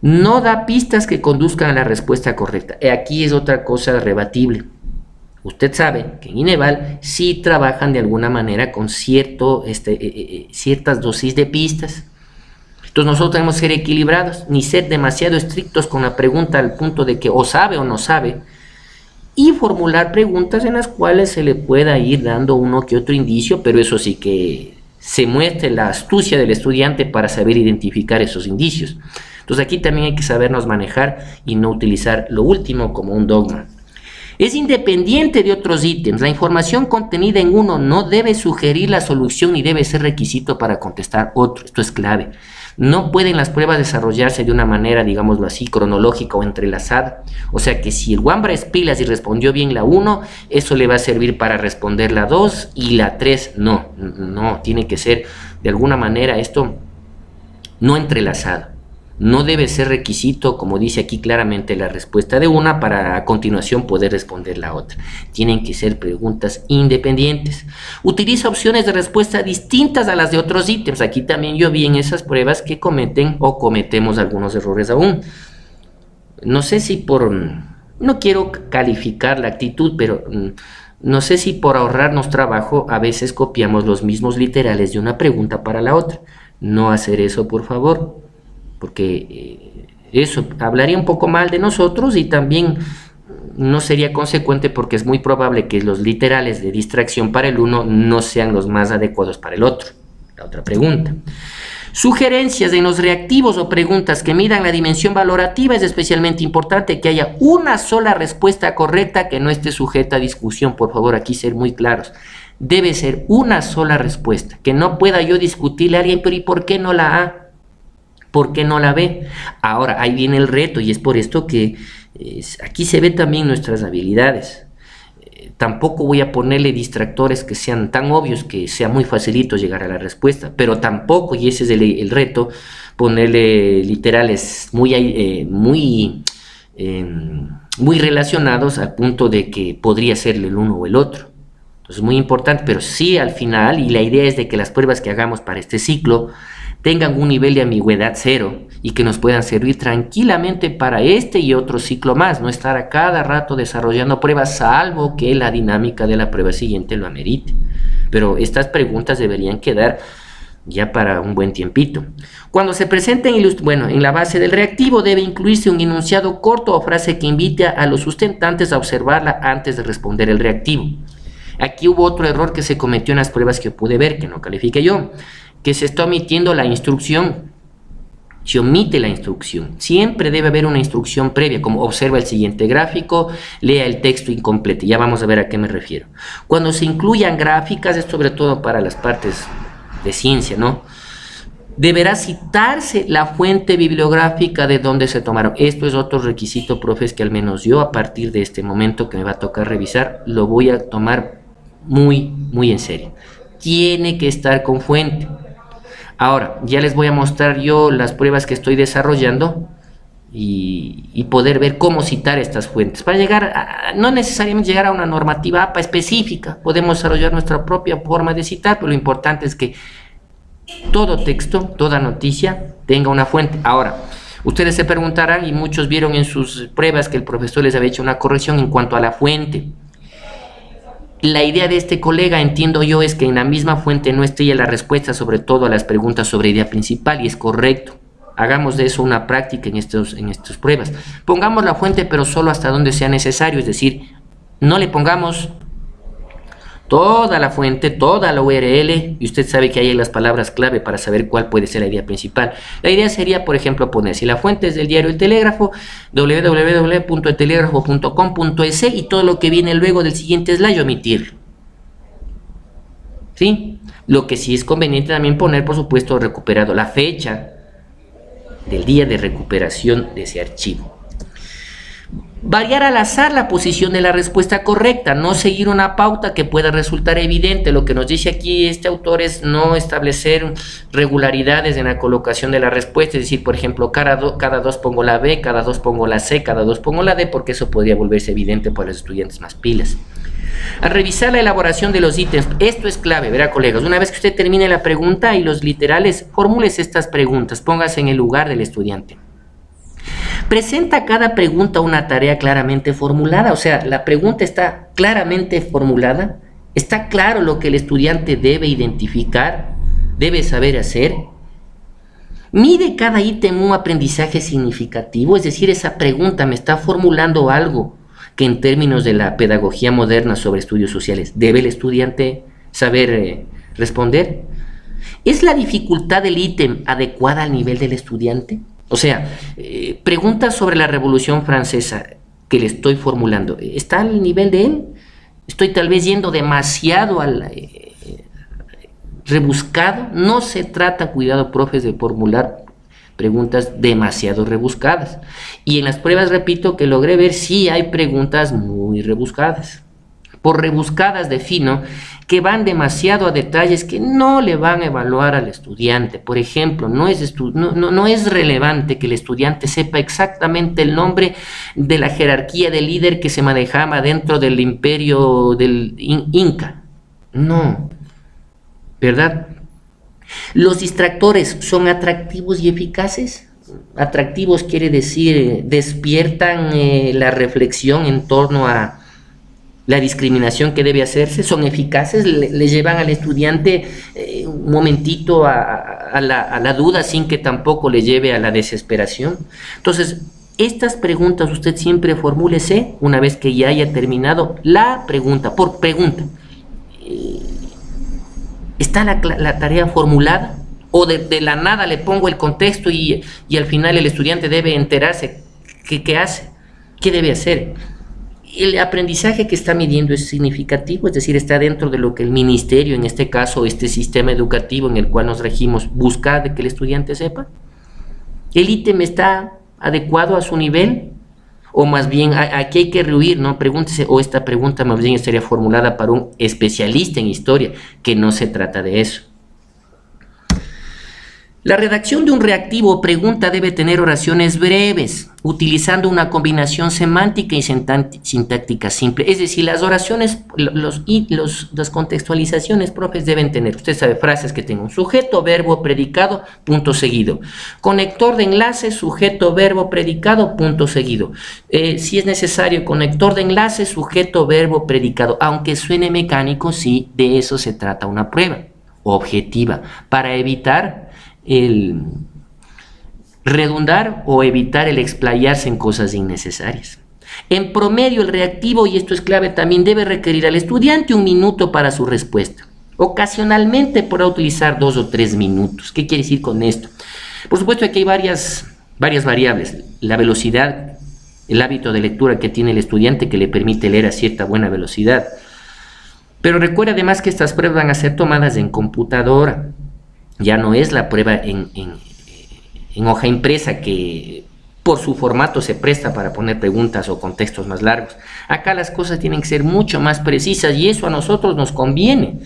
No da pistas que conduzcan a la respuesta correcta. Aquí es otra cosa rebatible. Usted sabe que en Ineval sí trabajan de alguna manera con ciertas dosis de pistas. Entonces nosotros tenemos que ser equilibrados, ni ser demasiado estrictos con la pregunta al punto de que o sabe o no sabe, y formular preguntas en las cuales se le pueda ir dando uno que otro indicio, pero eso sí que se muestre la astucia del estudiante para saber identificar esos indicios. Entonces aquí también hay que sabernos manejar y no utilizar lo último como un dogma. Es independiente de otros ítems. La información contenida en uno no debe sugerir la solución ni debe ser requisito para contestar otro. Esto es clave. No pueden las pruebas desarrollarse de una manera, digámoslo así, cronológica o entrelazada. O sea que si el Wambra es pilas y respondió bien la 1, eso le va a servir para responder la 2 y la 3 no. No, tiene que ser de alguna manera esto no entrelazado. No debe ser requisito, como dice aquí claramente, la respuesta de una para a continuación poder responder la otra. Tienen que ser preguntas independientes. Utiliza opciones de respuesta distintas a las de otros ítems. Aquí también yo vi en esas pruebas que cometen o cometemos algunos errores aún. No sé si no quiero calificar la actitud, pero no sé si por ahorrarnos trabajo a veces copiamos los mismos literales de una pregunta para la otra. No hacer eso, por favor, porque eso hablaría un poco mal de nosotros y también no sería consecuente, porque es muy probable que los literales de distracción para el uno no sean los más adecuados para el otro. La otra pregunta. Sugerencias en los reactivos o preguntas que midan la dimensión valorativa. Es especialmente importante que haya una sola respuesta correcta que no esté sujeta a discusión. Por favor, aquí ser muy claros. Debe ser una sola respuesta, que no pueda yo discutirle a alguien, pero ¿y por qué no la A? ¿Por qué no la B? Ahora, ahí viene el reto, y es por esto que aquí se ve también nuestras habilidades. Tampoco voy a ponerle distractores que sean tan obvios que sea muy facilito llegar a la respuesta, pero tampoco, y ese es el reto, ponerle literales muy relacionados al punto de que podría serle el uno o el otro. Entonces, muy importante, pero sí al final, y la idea es de que las pruebas que hagamos para este ciclo tengan un nivel de ambigüedad 0 y que nos puedan servir tranquilamente para este y otro ciclo más, no estar a cada rato desarrollando pruebas, salvo que la dinámica de la prueba siguiente lo amerite. Pero estas preguntas deberían quedar ya para un buen tiempito. Cuando se presenten, en la base del reactivo debe incluirse un enunciado corto o frase que invite a los sustentantes a observarla antes de responder el reactivo. Aquí hubo otro error que se cometió en las pruebas que pude ver, que no califiqué yo, que se está omitiendo la instrucción. Se omite la instrucción. Siempre debe haber una instrucción previa, como observa el siguiente gráfico, lea el texto incompleto. Ya vamos a ver a qué me refiero. Cuando se incluyan gráficas, es sobre todo para las partes de ciencia, ¿no? Deberá citarse la fuente bibliográfica de donde se tomaron. Esto es otro requisito, profes, que al menos yo a partir de este momento que me va a tocar revisar, lo voy a tomar muy en serio. Tiene que estar con fuente. Ahora, ya les voy a mostrar yo las pruebas que estoy desarrollando y poder ver cómo citar estas fuentes. Para llegar no necesariamente llegar a una normativa APA específica, podemos desarrollar nuestra propia forma de citar, pero lo importante es que todo texto, toda noticia tenga una fuente. Ahora, ustedes se preguntarán, y muchos vieron en sus pruebas que el profesor les había hecho una corrección en cuanto a la fuente. La idea de este colega, entiendo yo, es que en la misma fuente no esté la respuesta, sobre todo a las preguntas sobre idea principal, y es correcto. Hagamos de eso una práctica en estas pruebas. Pongamos la fuente, pero solo hasta donde sea necesario, es decir, no le pongamos toda la fuente, toda la URL, y usted sabe que hay las palabras clave para saber cuál puede ser la idea principal. La idea sería, por ejemplo, poner, si la fuente es del diario El Telégrafo, www.eltelegrafo.com.es, y todo lo que viene luego del siguiente slide, omitirlo. ¿Sí? Lo que sí es conveniente también poner, por supuesto, recuperado, la fecha del día de recuperación de ese archivo. Variar al azar la posición de la respuesta correcta, no seguir una pauta que pueda resultar evidente. Lo que nos dice aquí este autor es no establecer regularidades en la colocación de la respuesta, es decir, por ejemplo, cada dos pongo la B, cada dos pongo la C, cada dos pongo la D, porque eso podría volverse evidente para los estudiantes más pilas. Al revisar la elaboración de los ítems, esto es clave, verá colegas, una vez que usted termine la pregunta y los literales, formúlese estas preguntas, póngase en el lugar del estudiante. Presenta cada pregunta una tarea claramente formulada, o sea, la pregunta está claramente formulada, está claro lo que el estudiante debe identificar, debe saber hacer. Mide cada ítem un aprendizaje significativo, es decir, esa pregunta me está formulando algo que en términos de la pedagogía moderna sobre estudios sociales debe el estudiante saber responder. ¿Es la dificultad del ítem adecuada al nivel del estudiante? O sea, preguntas sobre la Revolución Francesa que le estoy formulando, ¿está al nivel de él? ¿Estoy tal vez yendo demasiado al rebuscado? No se trata, cuidado, profes, de formular preguntas demasiado rebuscadas. Y en las pruebas, repito, que logré ver, sí hay preguntas muy rebuscadas. Por rebuscadas defino que van demasiado a detalles que no le van a evaluar al estudiante. Por ejemplo, no es relevante que el estudiante sepa exactamente el nombre de la jerarquía del líder que se manejaba dentro del imperio del Inca. No, ¿verdad? ¿Los distractores son atractivos y eficaces? Atractivos quiere decir despiertan la reflexión en torno a la discriminación que debe hacerse. Son eficaces, le llevan al estudiante un momentito a la duda sin que tampoco le lleve a la desesperación. Entonces, estas preguntas usted siempre formúlese una vez que ya haya terminado la pregunta, por pregunta. ¿Está la tarea formulada? ¿O de la nada le pongo el contexto y al final el estudiante debe enterarse qué hace? ¿Qué debe hacer? El aprendizaje que está midiendo es significativo, es decir, está dentro de lo que el ministerio, en este caso, este sistema educativo en el cual nos regimos, busca de que el estudiante sepa. ¿El ítem está adecuado a su nivel? O más bien, aquí hay que rehuir, ¿no? Pregúntese, o esta pregunta más bien estaría formulada para un especialista en historia, que no se trata de eso. La redacción de un reactivo o pregunta debe tener oraciones breves, utilizando una combinación semántica y sintáctica simple. Es decir, las oraciones, las contextualizaciones, profes, deben tener, usted sabe, frases que tengan sujeto, verbo, predicado, punto seguido. Conector de enlace, sujeto, verbo, predicado, punto seguido. Si es necesario, conector de enlace, sujeto, verbo, predicado. Aunque suene mecánico, sí, de eso se trata una prueba objetiva, para evitar el redundar o evitar el explayarse en cosas innecesarias. En promedio, el reactivo, y esto es clave también, debe requerir al estudiante 1 minuto para su respuesta. Ocasionalmente podrá utilizar 2 o 3 minutos. ¿Qué quiere decir con esto? Por supuesto, aquí hay varias variables. La velocidad, el hábito de lectura que tiene el estudiante que le permite leer a cierta buena velocidad. Pero recuerda además que estas pruebas van a ser tomadas en computadora. Ya no es la prueba en hoja impresa que por su formato se presta para poner preguntas o contextos más largos. Acá las cosas tienen que ser mucho más precisas y eso a nosotros nos conviene,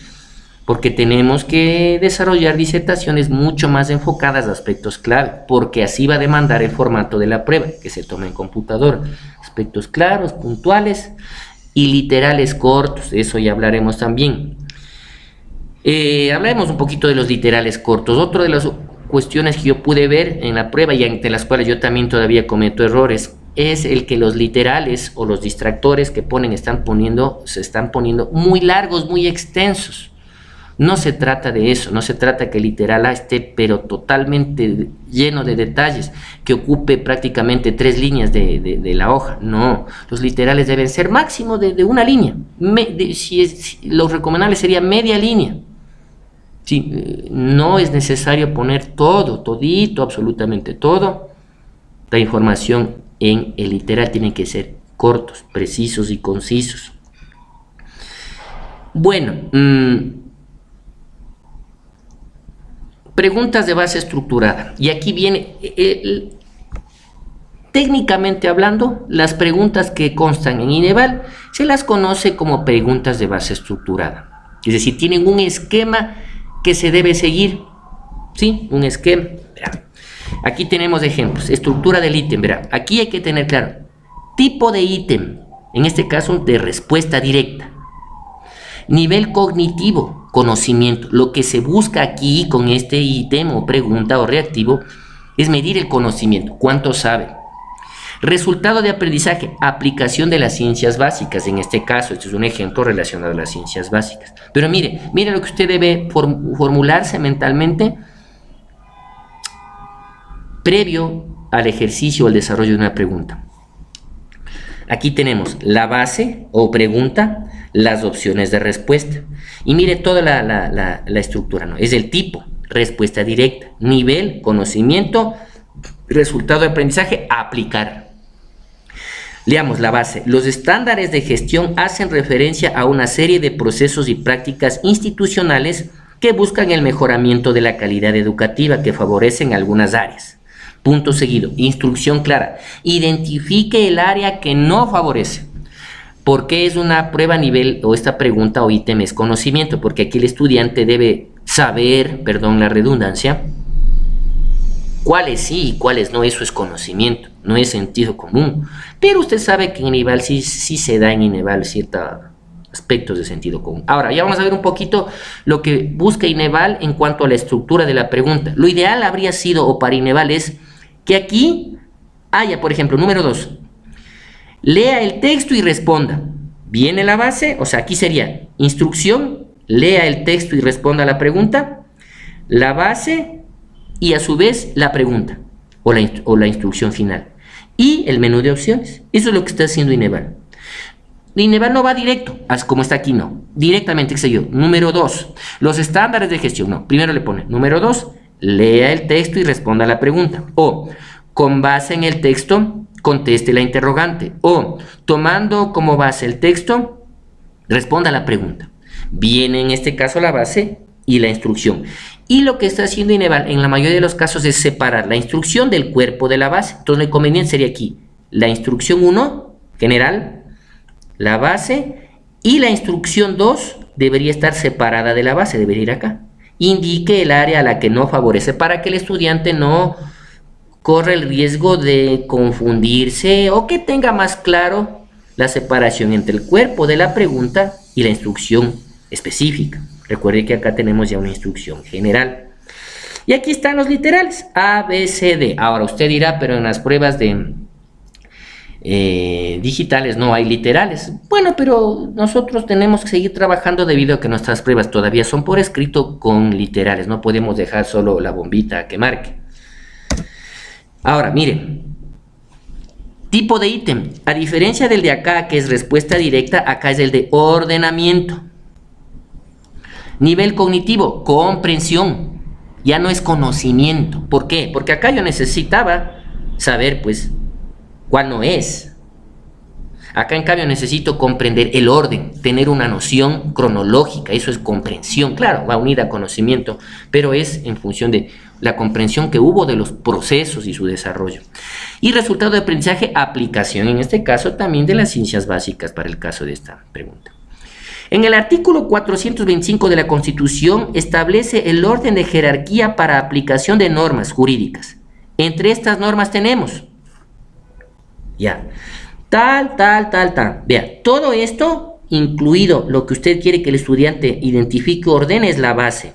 porque tenemos que desarrollar disertaciones mucho más enfocadas a aspectos clave, porque así va a demandar el formato de la prueba, que se toma en computadora. Aspectos claros, puntuales y literales cortos, de eso ya hablaremos también. Hablaremos un poquito de los literales cortos. Otra de las cuestiones que yo pude ver en la prueba y ante las cuales yo también todavía cometo errores es el que los literales o los distractores que se están poniendo muy largos, muy extensos. No se trata de eso, no se trata que el literal A esté pero totalmente lleno de detalles, que ocupe prácticamente 3 líneas de la hoja. No, los literales deben ser máximo de una línea. Lo recomendable sería media línea. Sí, no es necesario poner todito, absolutamente todo. La información en el literal tiene que ser cortos, precisos y concisos. Bueno, preguntas de base estructurada. Y aquí viene, Técnicamente hablando, las preguntas que constan en Ineval se las conoce como preguntas de base estructurada. Es decir, tienen un esquema que se debe seguir. ¿Sí? Un esquema. Verá. Aquí tenemos ejemplos. Estructura del ítem. Verá. Aquí hay que tener claro. Tipo de ítem. En este caso, de respuesta directa. Nivel cognitivo. Conocimiento. Lo que se busca aquí con este ítem o pregunta o reactivo es medir el conocimiento. ¿Cuánto sabe? Resultado de aprendizaje, aplicación de las ciencias básicas. En este caso, este es un ejemplo relacionado a las ciencias básicas. Pero mire lo que usted debe formularse mentalmente previo al ejercicio o al desarrollo de una pregunta. Aquí tenemos la base o pregunta, las opciones de respuesta. Y mire toda la estructura, ¿no? Es el tipo, respuesta directa, nivel, conocimiento, resultado de aprendizaje, aplicar. Leamos la base. Los estándares de gestión hacen referencia a una serie de procesos y prácticas institucionales que buscan el mejoramiento de la calidad educativa que favorecen algunas áreas. Punto seguido. Instrucción clara. Identifique el área que no favorece. ¿Por qué es una prueba a nivel o esta pregunta o ítem es conocimiento? Porque aquí el estudiante debe saber, perdón la redundancia, cuáles sí y cuáles no. Eso es conocimiento, no es sentido común. Pero usted sabe que en Ineval sí se da en Ineval ciertos aspectos de sentido común. Ahora, ya vamos a ver un poquito lo que busca Ineval en cuanto a la estructura de la pregunta. Lo ideal habría sido, o para Ineval, es que aquí haya, por ejemplo, número 2, lea el texto y responda. Viene la base, o sea, aquí sería instrucción, lea el texto y responda a la pregunta, la base y a su vez la pregunta o la instrucción final y el menú de opciones. Eso es lo que está haciendo Ineval. Ineval no va directo, como está aquí, no, directamente, qué sé yo. Número 2, los estándares de gestión, no, primero le pone número 2, lea el texto y responda a la pregunta, o con base en el texto conteste la interrogante, o tomando como base el texto responda a la pregunta. Viene en este caso la base y la instrucción. Y lo que está haciendo Ineval en la mayoría de los casos es separar la instrucción del cuerpo de la base. Entonces lo conveniente sería aquí la instrucción 1, general, la base, y la instrucción 2 debería estar separada de la base, debería ir acá. Indique el área a la que no favorece para que el estudiante no corra el riesgo de confundirse o que tenga más claro la separación entre el cuerpo de la pregunta y la instrucción específica. Recuerde que acá tenemos ya una instrucción general. Y aquí están los literales, A, B, C, D. Ahora usted dirá, pero en las pruebas de digitales no hay literales. Bueno, pero nosotros tenemos que seguir trabajando debido a que nuestras pruebas todavía son por escrito con literales. No podemos dejar solo la bombita que marque. Ahora, miren. Tipo de ítem. A diferencia del de acá, que es respuesta directa, acá es el de ordenamiento. Nivel cognitivo, comprensión. Ya no es conocimiento. ¿Por qué? Porque acá yo necesitaba saber, pues, cuál no es. Acá, en cambio, necesito comprender el orden, tener una noción cronológica. Eso es comprensión. Claro, va unida a conocimiento, pero es en función de la comprensión que hubo de los procesos y su desarrollo. Y resultado de aprendizaje, aplicación, en este caso, también de las ciencias básicas para el caso de esta pregunta. En el artículo 425 de la Constitución establece el orden de jerarquía para aplicación de normas jurídicas. Entre estas normas tenemos, ya, tal. Vea, todo esto, incluido lo que usted quiere que el estudiante identifique o ordene, es la base.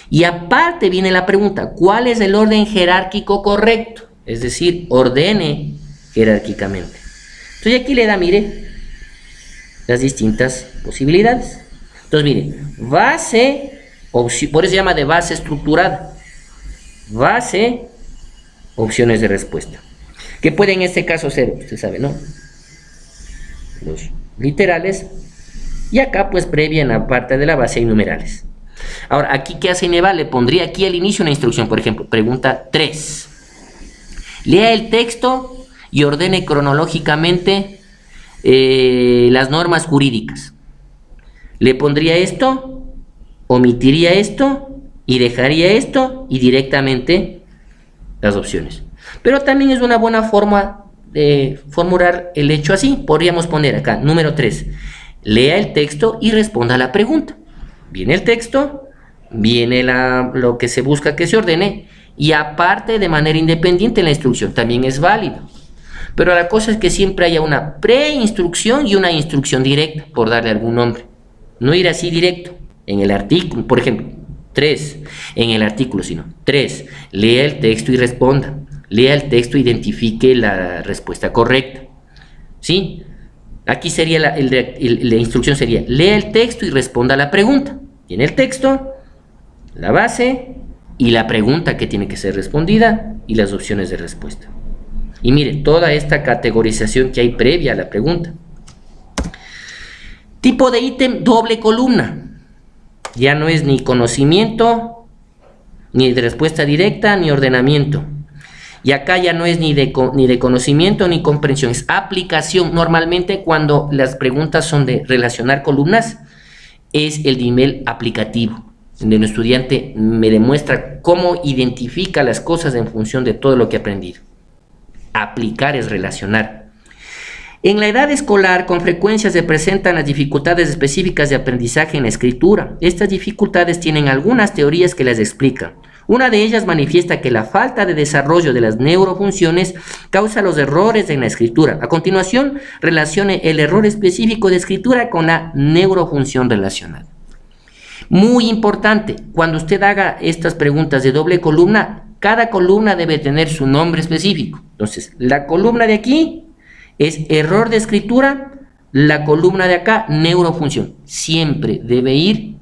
Y aparte viene la pregunta, ¿cuál es el orden jerárquico correcto? Es decir, ordene jerárquicamente. Entonces aquí le da, mire, las distintas posibilidades. Entonces, mire, base, por eso se llama de base estructurada. Base, opciones de respuesta. Que puede en este caso ser, usted sabe, ¿no? Los literales. Y acá, pues, previa en la parte de la base hay numerales. Ahora, aquí, ¿qué hace Ineval? Le pondría aquí al inicio una instrucción, por ejemplo, pregunta 3. Lea el texto y ordene cronológicamente las normas jurídicas. Le pondría esto, omitiría esto y dejaría esto y directamente las opciones. Pero también es una buena forma de formular el hecho así. Podríamos poner acá, número 3, lea el texto y responda a la pregunta. Viene el texto, viene lo que se busca que se ordene, y aparte de manera independiente la instrucción, también es válido. Pero la cosa es que siempre haya una preinstrucción y una instrucción directa, por darle algún nombre. No ir así directo, en el artículo, por ejemplo, 3, en el artículo, sino 3, lea el texto y responda. Lea el texto e identifique la respuesta correcta. ¿Sí? Aquí sería la instrucción sería, lea el texto y responda a la pregunta. Tiene el texto, la base y la pregunta que tiene que ser respondida y las opciones de respuesta. Y mire, toda esta categorización que hay previa a la pregunta. Tipo de ítem, doble columna. Ya no es ni conocimiento, ni de respuesta directa, ni ordenamiento. Y acá ya no es ni de conocimiento ni comprensión, es aplicación. Normalmente cuando las preguntas son de relacionar columnas, es el nivel aplicativo, donde el estudiante me demuestra cómo identifica las cosas en función de todo lo que ha aprendido. Aplicar es relacionar. En la edad escolar, con frecuencia se presentan las dificultades específicas de aprendizaje en la escritura. Estas dificultades tienen algunas teorías que las explican. Una de ellas manifiesta que la falta de desarrollo de las neurofunciones causa los errores en la escritura. A continuación, relacione el error específico de escritura con la neurofunción relacionada. Muy importante, cuando usted haga estas preguntas de doble columna, cada columna debe tener su nombre específico. Entonces, la columna de aquí es error de escritura, la columna de acá, neurofunción. Siempre debe ir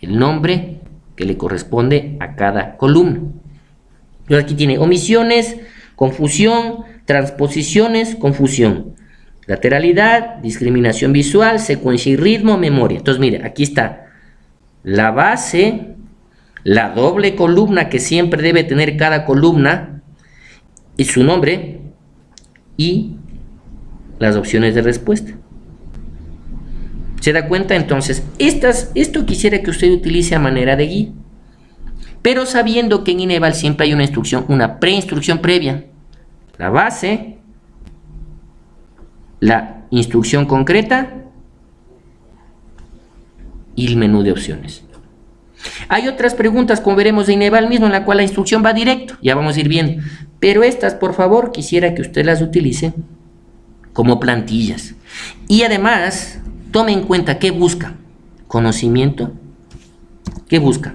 el nombre que le corresponde a cada columna. Entonces aquí tiene omisiones, confusión, transposiciones, confusión, lateralidad, discriminación visual, secuencia y ritmo, memoria. Entonces mire, aquí está la base, la doble columna que siempre debe tener cada columna y su nombre y las opciones de respuesta. ¿Se da cuenta? Entonces, esto quisiera que usted utilice a manera de guía, pero sabiendo que en Ineval siempre hay una instrucción, una preinstrucción previa. La base, la instrucción concreta y el menú de opciones. Hay otras preguntas, como veremos de Ineval mismo, en la cual la instrucción va directo, ya vamos a ir viendo. Pero estas, por favor, quisiera que usted las utilice como plantillas. Y además, tome en cuenta qué busca. Conocimiento. ¿Qué busca?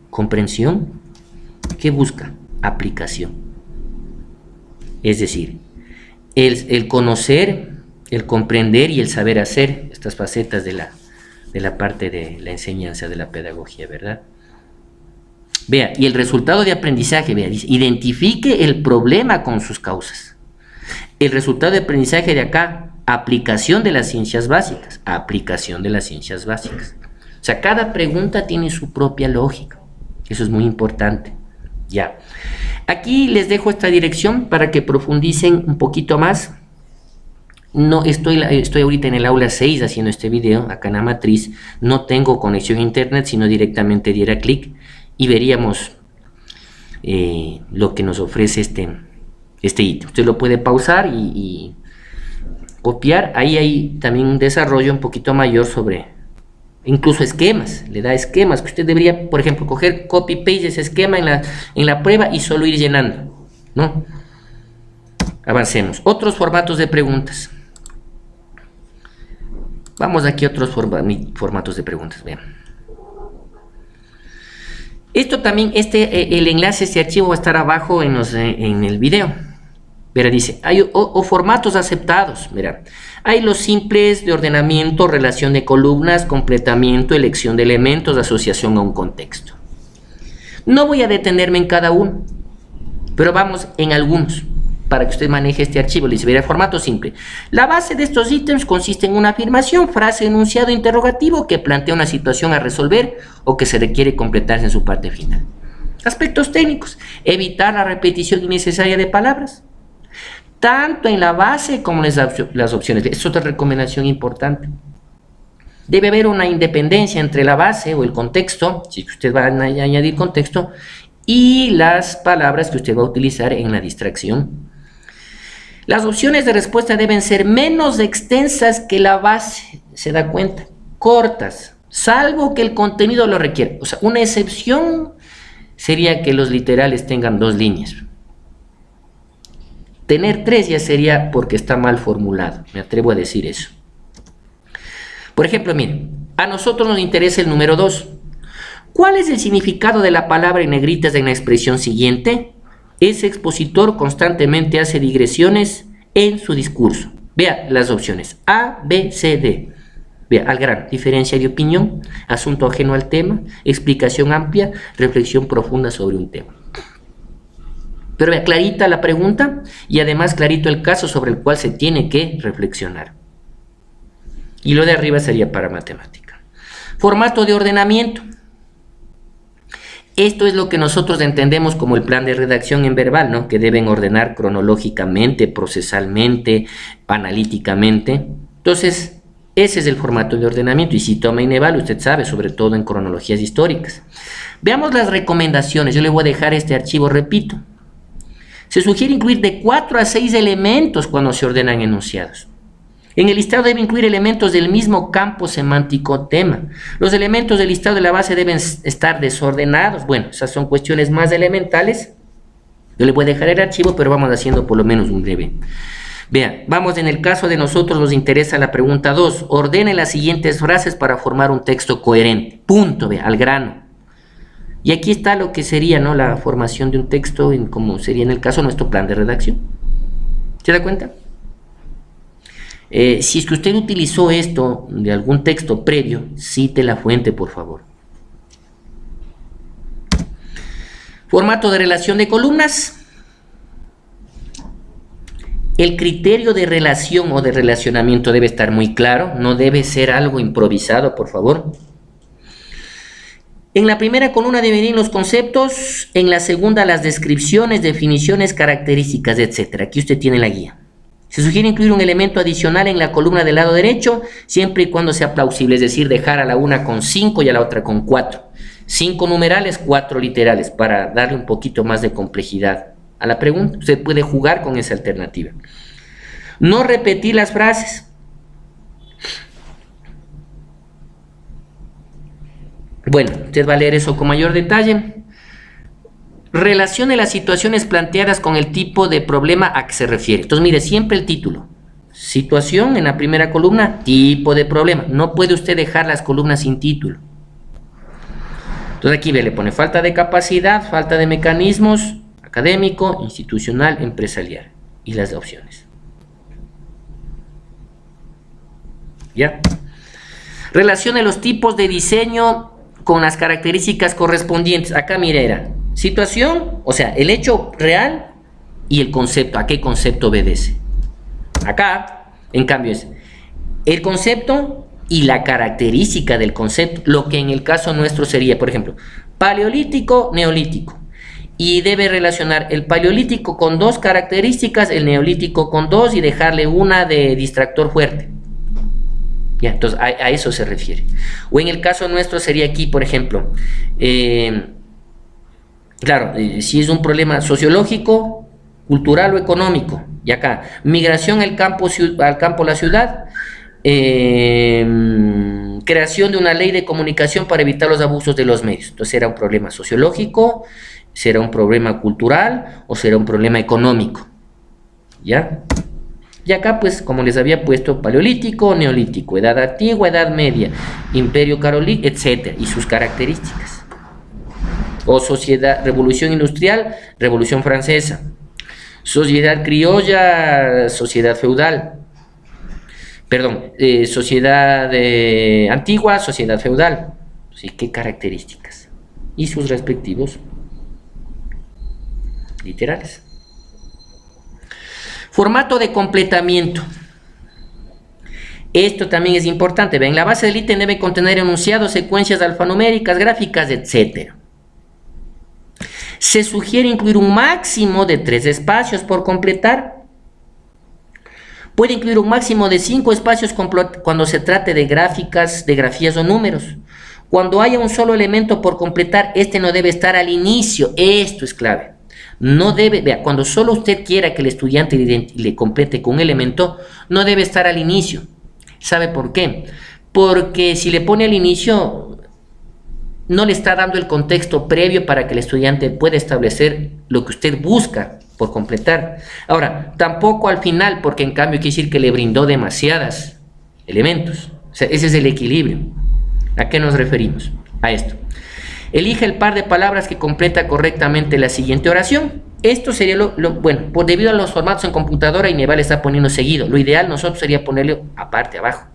Comprensión. ¿Qué busca? Aplicación. Es decir, el conocer, el comprender y el saber hacer, estas facetas de la parte de la enseñanza, de la pedagogía, ¿verdad? Vea, y el resultado de aprendizaje, vea, dice, identifique el problema con sus causas. El resultado de aprendizaje de acá, aplicación de las ciencias básicas, aplicación de las ciencias básicas. O sea, cada pregunta tiene su propia lógica. Eso es muy importante. Ya. Aquí les dejo esta dirección para que profundicen un poquito más. No estoy ahorita en el aula 6 haciendo este video, acá en la matriz. No tengo conexión a internet, sino directamente diera clic y veríamos lo que nos ofrece este ítem. Usted lo puede pausar y copiar. Ahí hay también un desarrollo un poquito mayor sobre incluso esquemas. Le da esquemas que usted debería, por ejemplo, coger copy paste ese esquema en la prueba y solo ir llenando, ¿no? Avancemos. Otros formatos de preguntas. Vamos aquí a otros formatos de preguntas. Vean. Esto también, el enlace, este archivo va a estar abajo en el video. Verá, dice, hay formatos aceptados. Verá, hay los simples de ordenamiento, relación de columnas, completamiento, elección de elementos, asociación a un contexto. No voy a detenerme en cada uno, pero vamos en algunos, para que usted maneje este archivo. Le dice, verá, formato simple. La base de estos ítems consiste en una afirmación, frase, enunciado, interrogativo que plantea una situación a resolver o que se requiere completarse en su parte final. Aspectos técnicos. Evitar la repetición innecesaria de palabras, tanto en la base como en las opciones. Es otra recomendación importante. Debe haber una independencia entre la base o el contexto, si usted va a añadir contexto, y las palabras que usted va a utilizar en la distracción. Las opciones de respuesta deben ser menos extensas que la base, ¿se da cuenta? Cortas, salvo que el contenido lo requiera. O sea, una excepción sería que los literales tengan 2 líneas. Tener 3 ya sería porque está mal formulado, me atrevo a decir eso. Por ejemplo, miren, a nosotros nos interesa el número 2. ¿Cuál es el significado de la palabra en negritas en la expresión siguiente? Ese expositor constantemente hace digresiones en su discurso. Vea las opciones A, B, C, D. Vea, al grano, diferencia de opinión, asunto ajeno al tema, explicación amplia, reflexión profunda sobre un tema. Pero vea, clarita la pregunta y además clarito el caso sobre el cual se tiene que reflexionar. Y lo de arriba sería para matemática. Formato de ordenamiento. Esto es lo que nosotros entendemos como el plan de redacción en verbal, ¿no? Que deben ordenar cronológicamente, procesalmente, analíticamente. Entonces, ese es el formato de ordenamiento. Y si toma Ineval, usted sabe, sobre todo en cronologías históricas. Veamos las recomendaciones. Yo le voy a dejar este archivo, repito. Se sugiere incluir de 4 a 6 elementos cuando se ordenan enunciados. En el listado debe incluir elementos del mismo campo semántico tema. Los elementos del listado de la base deben estar desordenados. Bueno, esas son cuestiones más elementales. Yo le voy a dejar el archivo, pero vamos haciendo por lo menos un breve. Vean, vamos, en el caso de nosotros nos interesa la pregunta 2. Ordene las siguientes frases para formar un texto coherente. Punto, vea, al grano. Y aquí está lo que sería, ¿no?, la formación de un texto, como sería en el caso de nuestro plan de redacción. ¿Se da cuenta? Si es que usted utilizó esto de algún texto previo, cite la fuente, por favor. Formato de relación de columnas. El criterio de relación o de relacionamiento debe estar muy claro, no debe ser algo improvisado, por favor. En la primera columna deben ir los conceptos, en la segunda las descripciones, definiciones, características, etc. Aquí usted tiene la guía. Se sugiere incluir un elemento adicional en la columna del lado derecho, siempre y cuando sea plausible, es decir, dejar a la una con 5 y a la otra con 4. 5 numerales, 4 literales, para darle un poquito más de complejidad a la pregunta. Usted puede jugar con esa alternativa. No repetir las frases. Bueno, usted va a leer eso con mayor detalle. Relacione las situaciones planteadas con el tipo de problema a que se refiere. Entonces, mire, siempre el título. Situación en la primera columna, tipo de problema. No puede usted dejar las columnas sin título. Entonces aquí le pone falta de capacidad, falta de mecanismos, académico, institucional, empresarial. Y las opciones. ¿Ya? Relacione los tipos de diseño con las características correspondientes. Acá mire, era situación, o sea, el hecho real y el concepto. ¿A qué concepto obedece? Acá, en cambio, es el concepto y la característica del concepto, lo que en el caso nuestro sería, por ejemplo, paleolítico, neolítico. Y debe relacionar el paleolítico con 2 características, el neolítico con 2 y dejarle una de distractor fuerte. Ya, entonces a eso se refiere. O en el caso nuestro sería aquí, por ejemplo, claro, si es un problema sociológico, cultural o económico. Y acá, migración al campo a la ciudad, creación de una ley de comunicación para evitar los abusos de los medios. Entonces, ¿será un problema sociológico, será un problema cultural o será un problema económico? ¿Ya? Y acá, pues, como les había puesto, paleolítico, neolítico, edad antigua, edad media, imperio carolingio, etc. y sus características. O sociedad, revolución industrial, revolución francesa. Sociedad criolla, sociedad feudal. Perdón, sociedad antigua, sociedad feudal. ¿Sí? ¿Qué características? Y sus respectivos literales. Formato de completamiento. Esto también es importante. Ven, la base del ítem debe contener enunciados, secuencias alfanuméricas, gráficas, etc. Se sugiere incluir un máximo de 3 espacios por completar. Puede incluir un máximo de 5 espacios cuando se trate de gráficas, de grafías o números. Cuando haya un solo elemento por completar, este no debe estar al inicio. Esto es clave. No debe, vea, cuando solo usted quiera que el estudiante le complete con un elemento, no debe estar al inicio. ¿Sabe por qué? Porque si le pone al inicio, no le está dando el contexto previo para que el estudiante pueda establecer lo que usted busca por completar. Ahora, tampoco al final, porque en cambio quiere decir que le brindó demasiados elementos. O sea, ese es el equilibrio. ¿A qué nos referimos? A esto. Elige el par de palabras que completa correctamente la siguiente oración. Esto sería bueno, debido a los formatos en computadora, Ineval está poniendo seguido. Lo ideal nosotros sería ponerlo aparte, abajo.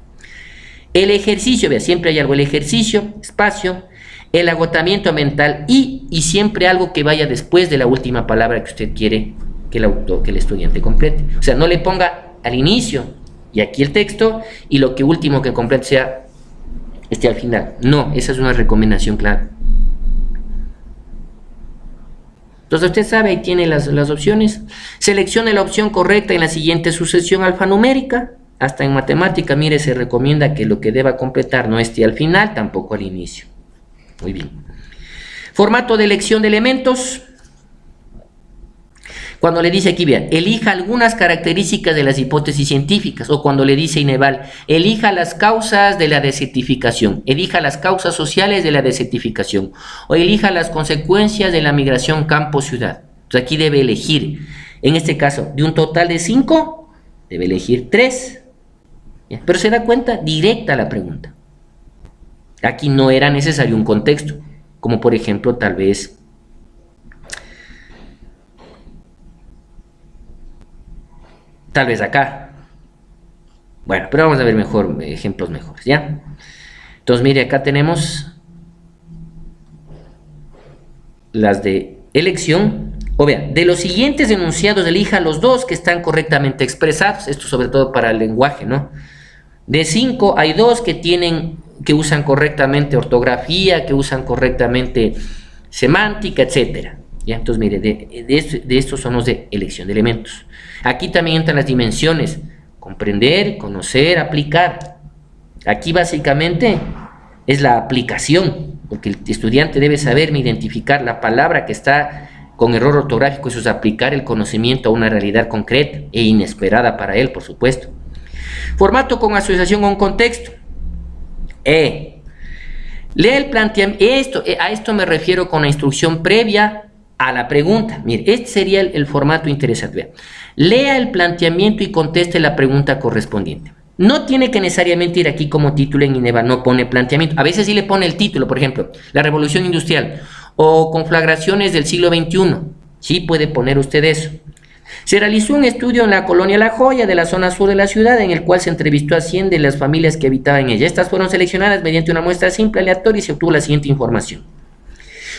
El ejercicio, vea, siempre hay algo, el ejercicio, espacio, el agotamiento mental y siempre algo que vaya después de la última palabra que usted quiere que el estudiante complete. O sea, no le ponga al inicio y aquí el texto y lo que último que complete esté al final. No, esa es una recomendación clara. Entonces usted sabe, ahí tiene las opciones. Seleccione la opción correcta en la siguiente sucesión alfanumérica. Hasta en matemática, mire, se recomienda que lo que deba completar no esté al final, tampoco al inicio. Muy bien. Formato de elección de elementos. Cuando le dice aquí, vean, elija algunas características de las hipótesis científicas, o cuando le dice Ineval, elija las causas de la desertificación, elija las causas sociales de la desertificación, o elija las consecuencias de la migración campo-ciudad. Entonces aquí debe elegir, en este caso, de un total de 5, debe elegir 3. Pero se da cuenta, directa la pregunta. Aquí no era necesario un contexto, como por ejemplo, tal vez acá. Bueno, pero vamos a ver mejor ejemplos mejores, ¿ya? Entonces, mire, acá tenemos las de elección. O vea, de los siguientes enunciados, elija los 2 que están correctamente expresados. Esto sobre todo para el lenguaje, ¿no? De 5 hay 2 que usan correctamente ortografía, que usan correctamente semántica, etcétera. ¿Ya? Entonces, mire, de estos son los de elección de elementos. Aquí también entran las dimensiones: comprender, conocer, aplicar. Aquí básicamente es la aplicación, porque el estudiante debe saber identificar la palabra que está con error ortográfico, eso es aplicar el conocimiento a una realidad concreta e inesperada para él, por supuesto. Formato con asociación a un contexto. Lea el planteamiento. A esto me refiero con la instrucción previa a la pregunta. Mire, este sería el formato interesante. Vea. Lea el planteamiento y conteste la pregunta correspondiente. No tiene que necesariamente ir aquí como título. En Ineval no pone planteamiento. A veces sí le pone el título, por ejemplo, la revolución industrial o conflagraciones del siglo XXI. Sí puede poner usted eso. Se realizó un estudio en la colonia La Joya de la zona sur de la ciudad, en el cual se entrevistó a 100 de las familias que habitaban en ella. Estas fueron seleccionadas mediante una muestra simple, aleatoria, y se obtuvo la siguiente información.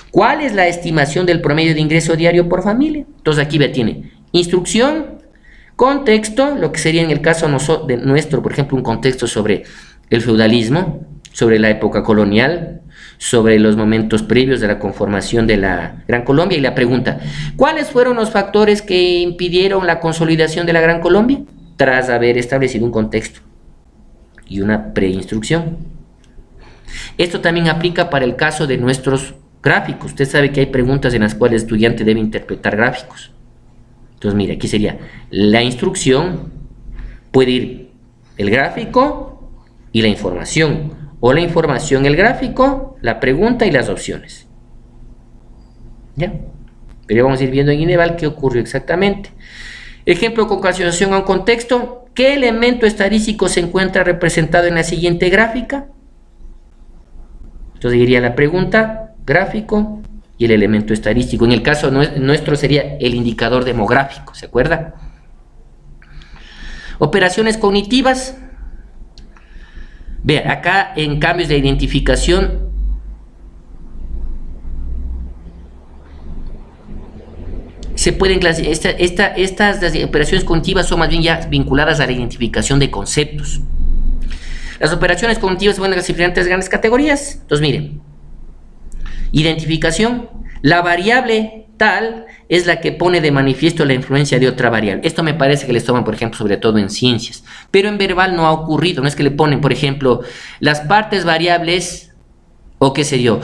¿Cuál es la estimación del promedio de ingreso diario por familia? Entonces aquí tiene instrucción, contexto, lo que sería en el caso de nuestro, por ejemplo, un contexto sobre el feudalismo, sobre la época colonial, sobre los momentos previos de la conformación de la Gran Colombia, y la pregunta: ¿cuáles fueron los factores que impidieron la consolidación de la Gran Colombia? Tras haber establecido un contexto y una preinstrucción. Esto también aplica para el caso de nuestros gráficos. Usted sabe que hay preguntas en las cuales el estudiante debe interpretar gráficos. Entonces, mire, aquí sería la instrucción, puede ir el gráfico y la información, o la información, el gráfico, la pregunta y las opciones. ¿Ya? Pero ya vamos a ir viendo en Ineval qué ocurrió exactamente. Ejemplo con asociación a un contexto. ¿Qué elemento estadístico se encuentra representado en la siguiente gráfica? Entonces iría la pregunta, gráfico y el elemento estadístico. En el caso nuestro sería el indicador demográfico, ¿se acuerda? Operaciones cognitivas. Vea, acá en cambios de identificación se pueden clasificar. Estas operaciones cognitivas son más bien ya vinculadas a la identificación de conceptos. Las operaciones cognitivas se pueden clasificar en 3 grandes categorías. Entonces, miren, identificación, la variable tal es la que pone de manifiesto la influencia de otra variable. Esto me parece que les toman, por ejemplo, sobre todo en ciencias, pero en verbal no ha ocurrido. No es que le ponen, por ejemplo, las partes variables o qué sé yo,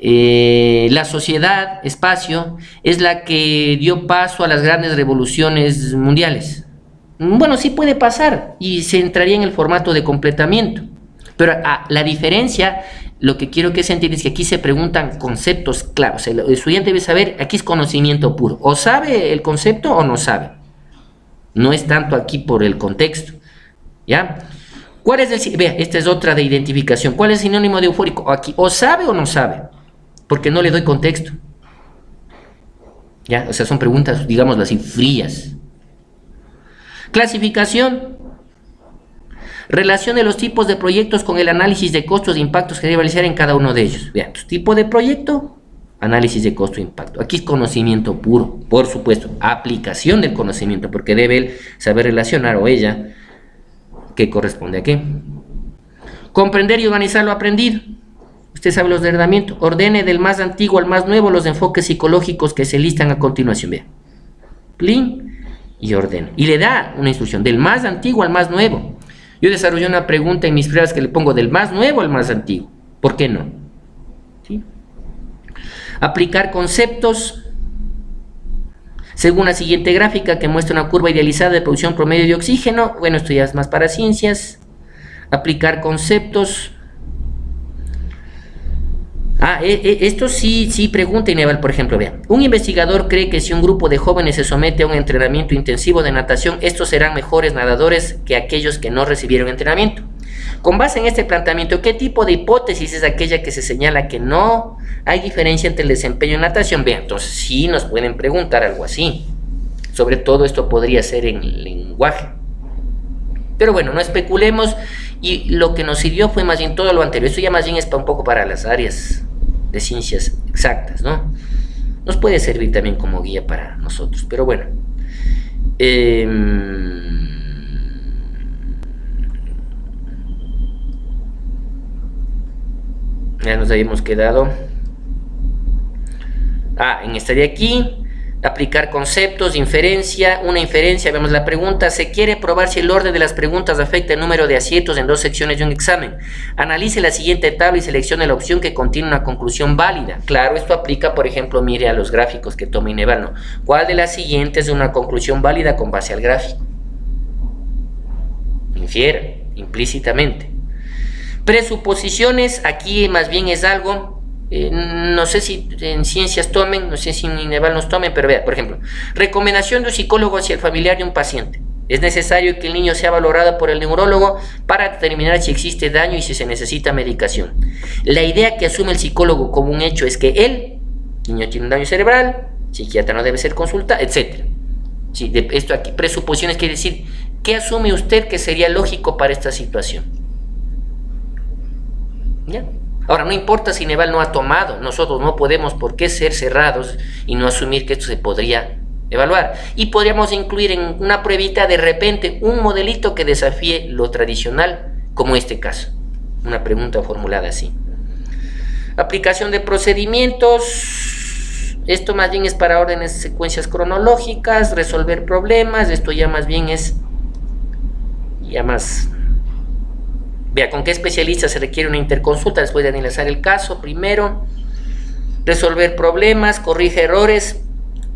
la sociedad, espacio, es la que dio paso a las grandes revoluciones mundiales. Bueno, sí puede pasar y se entraría en el formato de completamiento, pero la diferencia, lo que quiero que se entienda es que aquí se preguntan conceptos claros. El estudiante debe saber, aquí es conocimiento puro, o sabe el concepto o no sabe, no es tanto aquí por el contexto, ¿ya? ¿Cuál es el, vea, esta es otra de identificación, ¿cuál es el sinónimo de eufórico? Aquí, o sabe o no sabe, porque no le doy contexto, ¿ya? O sea, son preguntas, digámoslo así, frías. Clasificación. Relación de los tipos de proyectos con el análisis de costos e impactos que debe realizar en cada uno de ellos. Vean, tipo de proyecto, análisis de costo e impacto. Aquí es conocimiento puro, por supuesto, aplicación del conocimiento, porque debe él saber relacionar, o ella, qué corresponde a qué. Comprender y organizar lo aprendido. Usted sabe los de ordenamiento. Ordene del más antiguo al más nuevo los enfoques psicológicos que se listan a continuación. Vean, plin y ordena. Y le da una instrucción, del más antiguo al más nuevo. Yo desarrollé una pregunta en mis pruebas que le pongo del más nuevo al más antiguo. ¿Por qué no? ¿Sí? Aplicar conceptos según la siguiente gráfica que muestra una curva idealizada de producción promedio de oxígeno. Bueno, esto ya es más para ciencias. Aplicar conceptos. Esto sí pregunta Ineval, por ejemplo, vean. Un investigador cree que si un grupo de jóvenes se somete a un entrenamiento intensivo de natación, estos serán mejores nadadores que aquellos que no recibieron entrenamiento. Con base en este planteamiento, ¿qué tipo de hipótesis es aquella que se señala que no hay diferencia entre el desempeño en natación? Vean, entonces sí nos pueden preguntar algo así. Sobre todo esto podría ser en lenguaje. Pero bueno, no especulemos, y lo que nos sirvió fue más bien todo lo anterior. Esto ya más bien es un poco para las áreas de ciencias exactas, ¿no? Nos puede servir también como guía para nosotros, pero bueno. Ya nos habíamos quedado. En esta de aquí. Aplicar conceptos, inferencia, una inferencia, vemos la pregunta, se quiere probar si el orden de las preguntas afecta el número de aciertos en dos secciones de un examen. Analice la siguiente tabla y seleccione la opción que contiene una conclusión válida. Claro, esto aplica, por ejemplo, mire a los gráficos que toma Ineval, ¿no? ¿Cuál de las siguientes es una conclusión válida con base al gráfico? Infiera, implícitamente. Presuposiciones, aquí más bien es algo... no sé si en ciencias tomen, no sé si en Ineval nos tomen, pero vea, por ejemplo, recomendación de un psicólogo hacia el familiar de un paciente. Es necesario que el niño sea valorado por el neurólogo para determinar si existe daño y si se necesita medicación. La idea que asume el psicólogo como un hecho es que el niño tiene un daño cerebral, psiquiatra no debe ser consultado, etc. Sí, esto aquí, presuposiciones, quiere decir, ¿qué asume usted que sería lógico para esta situación? ¿Ya? Ahora, no importa si Ineval no ha tomado, nosotros no podemos por qué ser cerrados y no asumir que esto se podría evaluar. Y podríamos incluir en una pruebita de repente un modelito que desafíe lo tradicional, como este caso. Una pregunta formulada así. Aplicación de procedimientos. Esto más bien es para órdenes, secuencias cronológicas, resolver problemas. Esto ya más bien es... ya más... Vea, ¿con qué especialista se requiere una interconsulta después de analizar el caso? Primero, resolver problemas, corrige errores.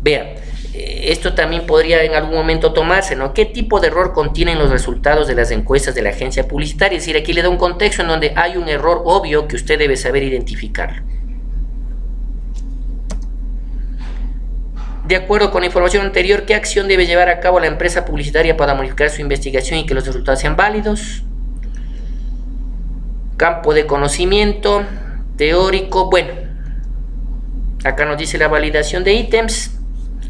Vea, esto también podría en algún momento tomarse, ¿no? ¿Qué tipo de error contienen los resultados de las encuestas de la agencia publicitaria? Es decir, aquí le da un contexto en donde hay un error obvio que usted debe saber identificarlo. De acuerdo con la información anterior, ¿qué acción debe llevar a cabo la empresa publicitaria para modificar su investigación y que los resultados sean válidos? Campo de conocimiento teórico, bueno, acá nos dice la validación de ítems,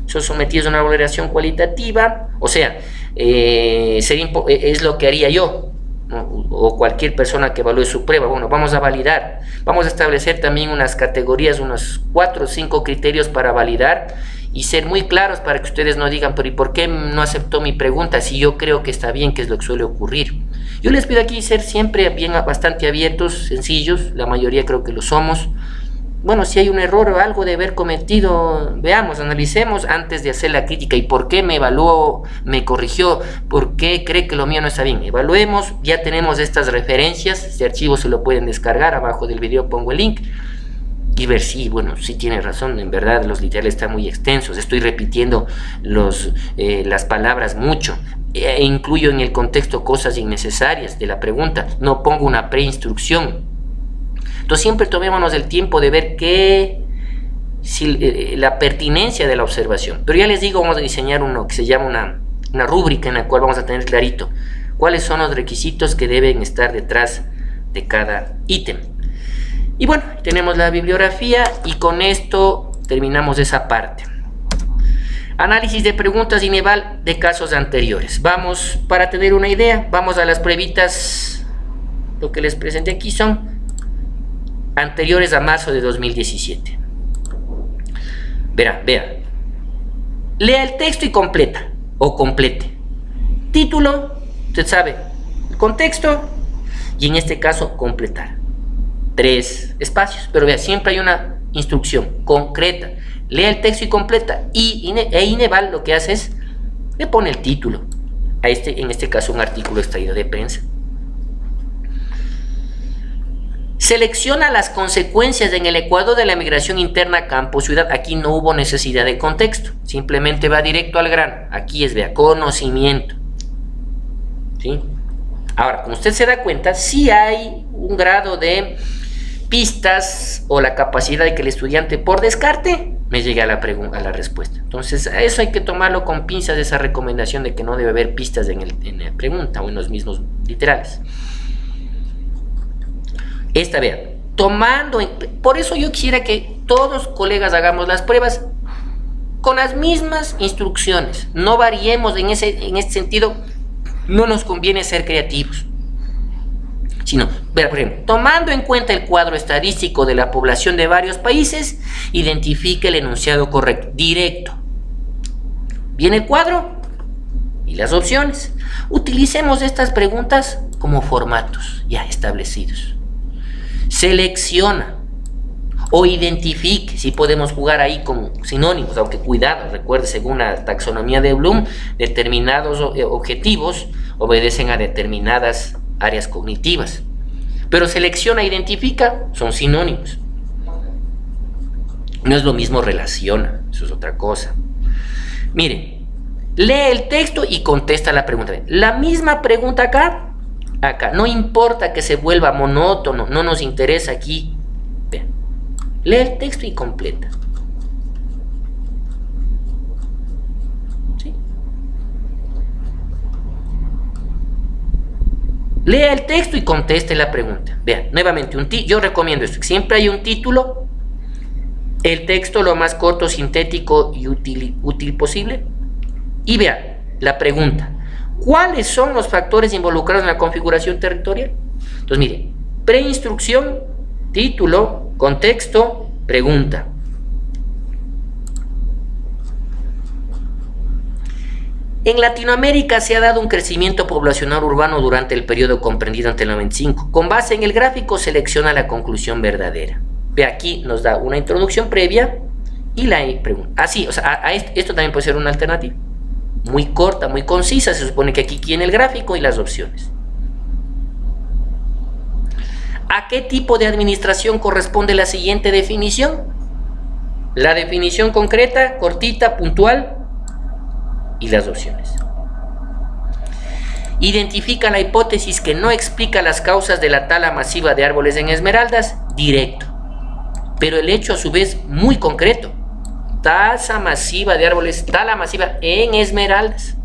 son sometidos a una valoración cualitativa, o sea, es lo que haría yo, ¿no? O cualquier persona que evalúe su prueba. Bueno, vamos a validar, vamos a establecer también unas categorías, unos 4 o 5 criterios para validar y ser muy claros para que ustedes no digan, pero ¿y por qué no aceptó mi pregunta si yo creo que está bien, que es lo que suele ocurrir? Yo les pido aquí ser siempre bastante abiertos, sencillos, la mayoría creo que lo somos, bueno, si hay un error o algo de haber cometido, veamos, analicemos antes de hacer la crítica. ¿Y por qué me evaluó, me corrigió? ¿Por qué cree que lo mío no está bien? Evaluemos, ya tenemos estas referencias, este archivo se lo pueden descargar, abajo del video pongo el link, y ver si, bueno, sí tiene razón, en verdad los literales están muy extensos, estoy repitiendo las palabras mucho, e incluyo en el contexto cosas innecesarias de la pregunta, no pongo una preinstrucción. Entonces siempre tomémonos el tiempo de ver la pertinencia de la observación. Pero ya les digo, vamos a diseñar uno que se llama una rúbrica en la cual vamos a tener clarito cuáles son los requisitos que deben estar detrás de cada ítem. Y bueno, tenemos la bibliografía y con esto terminamos esa parte. Análisis de preguntas Ineval de casos anteriores. Vamos, para tener una idea, vamos a las pruebitas. Lo que les presenté aquí son anteriores a marzo de 2017. Vea. Lea el texto y completa, o complete. Título, usted sabe, el contexto, y en este caso, completar. 3 espacios, pero vea, siempre hay una instrucción concreta. Lea el texto y completa. E Ineval lo que hace es, le pone el título. En este caso, un artículo extraído de prensa. Selecciona las consecuencias en el Ecuador de la migración interna campo-ciudad. Aquí no hubo necesidad de contexto, simplemente va directo al grano. Aquí es, vea, conocimiento. ¿Sí? Ahora, como usted se da cuenta, sí hay un grado de pistas o la capacidad de que el estudiante por descarte me llegue a la respuesta. Entonces, a eso hay que tomarlo con pinzas, esa recomendación de que no debe haber pistas en la pregunta o en los mismos literales. Esta, vean, por eso yo quisiera que todos colegas hagamos las pruebas con las mismas instrucciones, no variemos en este sentido, no nos conviene ser creativos, sino, vean, por ejemplo, tomando en cuenta el cuadro estadístico de la población de varios países, identifique el enunciado correcto, directo. Viene el cuadro y las opciones. Utilicemos estas preguntas como formatos ya establecidos. Selecciona o identifique, si podemos jugar ahí con sinónimos, aunque cuidado, recuerde, según la taxonomía de Bloom, determinados objetivos obedecen a determinadas áreas cognitivas, pero selecciona e identifica son sinónimos. No es lo mismo relaciona, eso es otra cosa. Miren, lee el texto y contesta la pregunta. La misma pregunta acá, no importa que se vuelva monótono, no nos interesa aquí. Vean, lee el texto y completa. ¿Sí? Lea el texto y conteste la pregunta. Vean, nuevamente, yo recomiendo esto, siempre hay un título, el texto lo más corto, sintético y útil posible, y vean, la pregunta. ¿Cuáles son los factores involucrados en la configuración territorial? Entonces, mire, preinstrucción, título, contexto, pregunta. En Latinoamérica se ha dado un crecimiento poblacional urbano durante el periodo comprendido entre el 95. Con base en el gráfico, selecciona la conclusión verdadera. Ve, aquí nos da una introducción previa y la pregunta. Así, o sea, esto también puede ser una alternativa. Muy corta, muy concisa, se supone que aquí tiene el gráfico y las opciones. ¿A qué tipo de administración corresponde la siguiente definición? La definición concreta, cortita, puntual y las opciones. Identifica la hipótesis que no explica las causas de la tala masiva de árboles en Esmeraldas, directo, pero el hecho a su vez muy concreto. Tala masiva de árboles, tala masiva en Esmeraldas.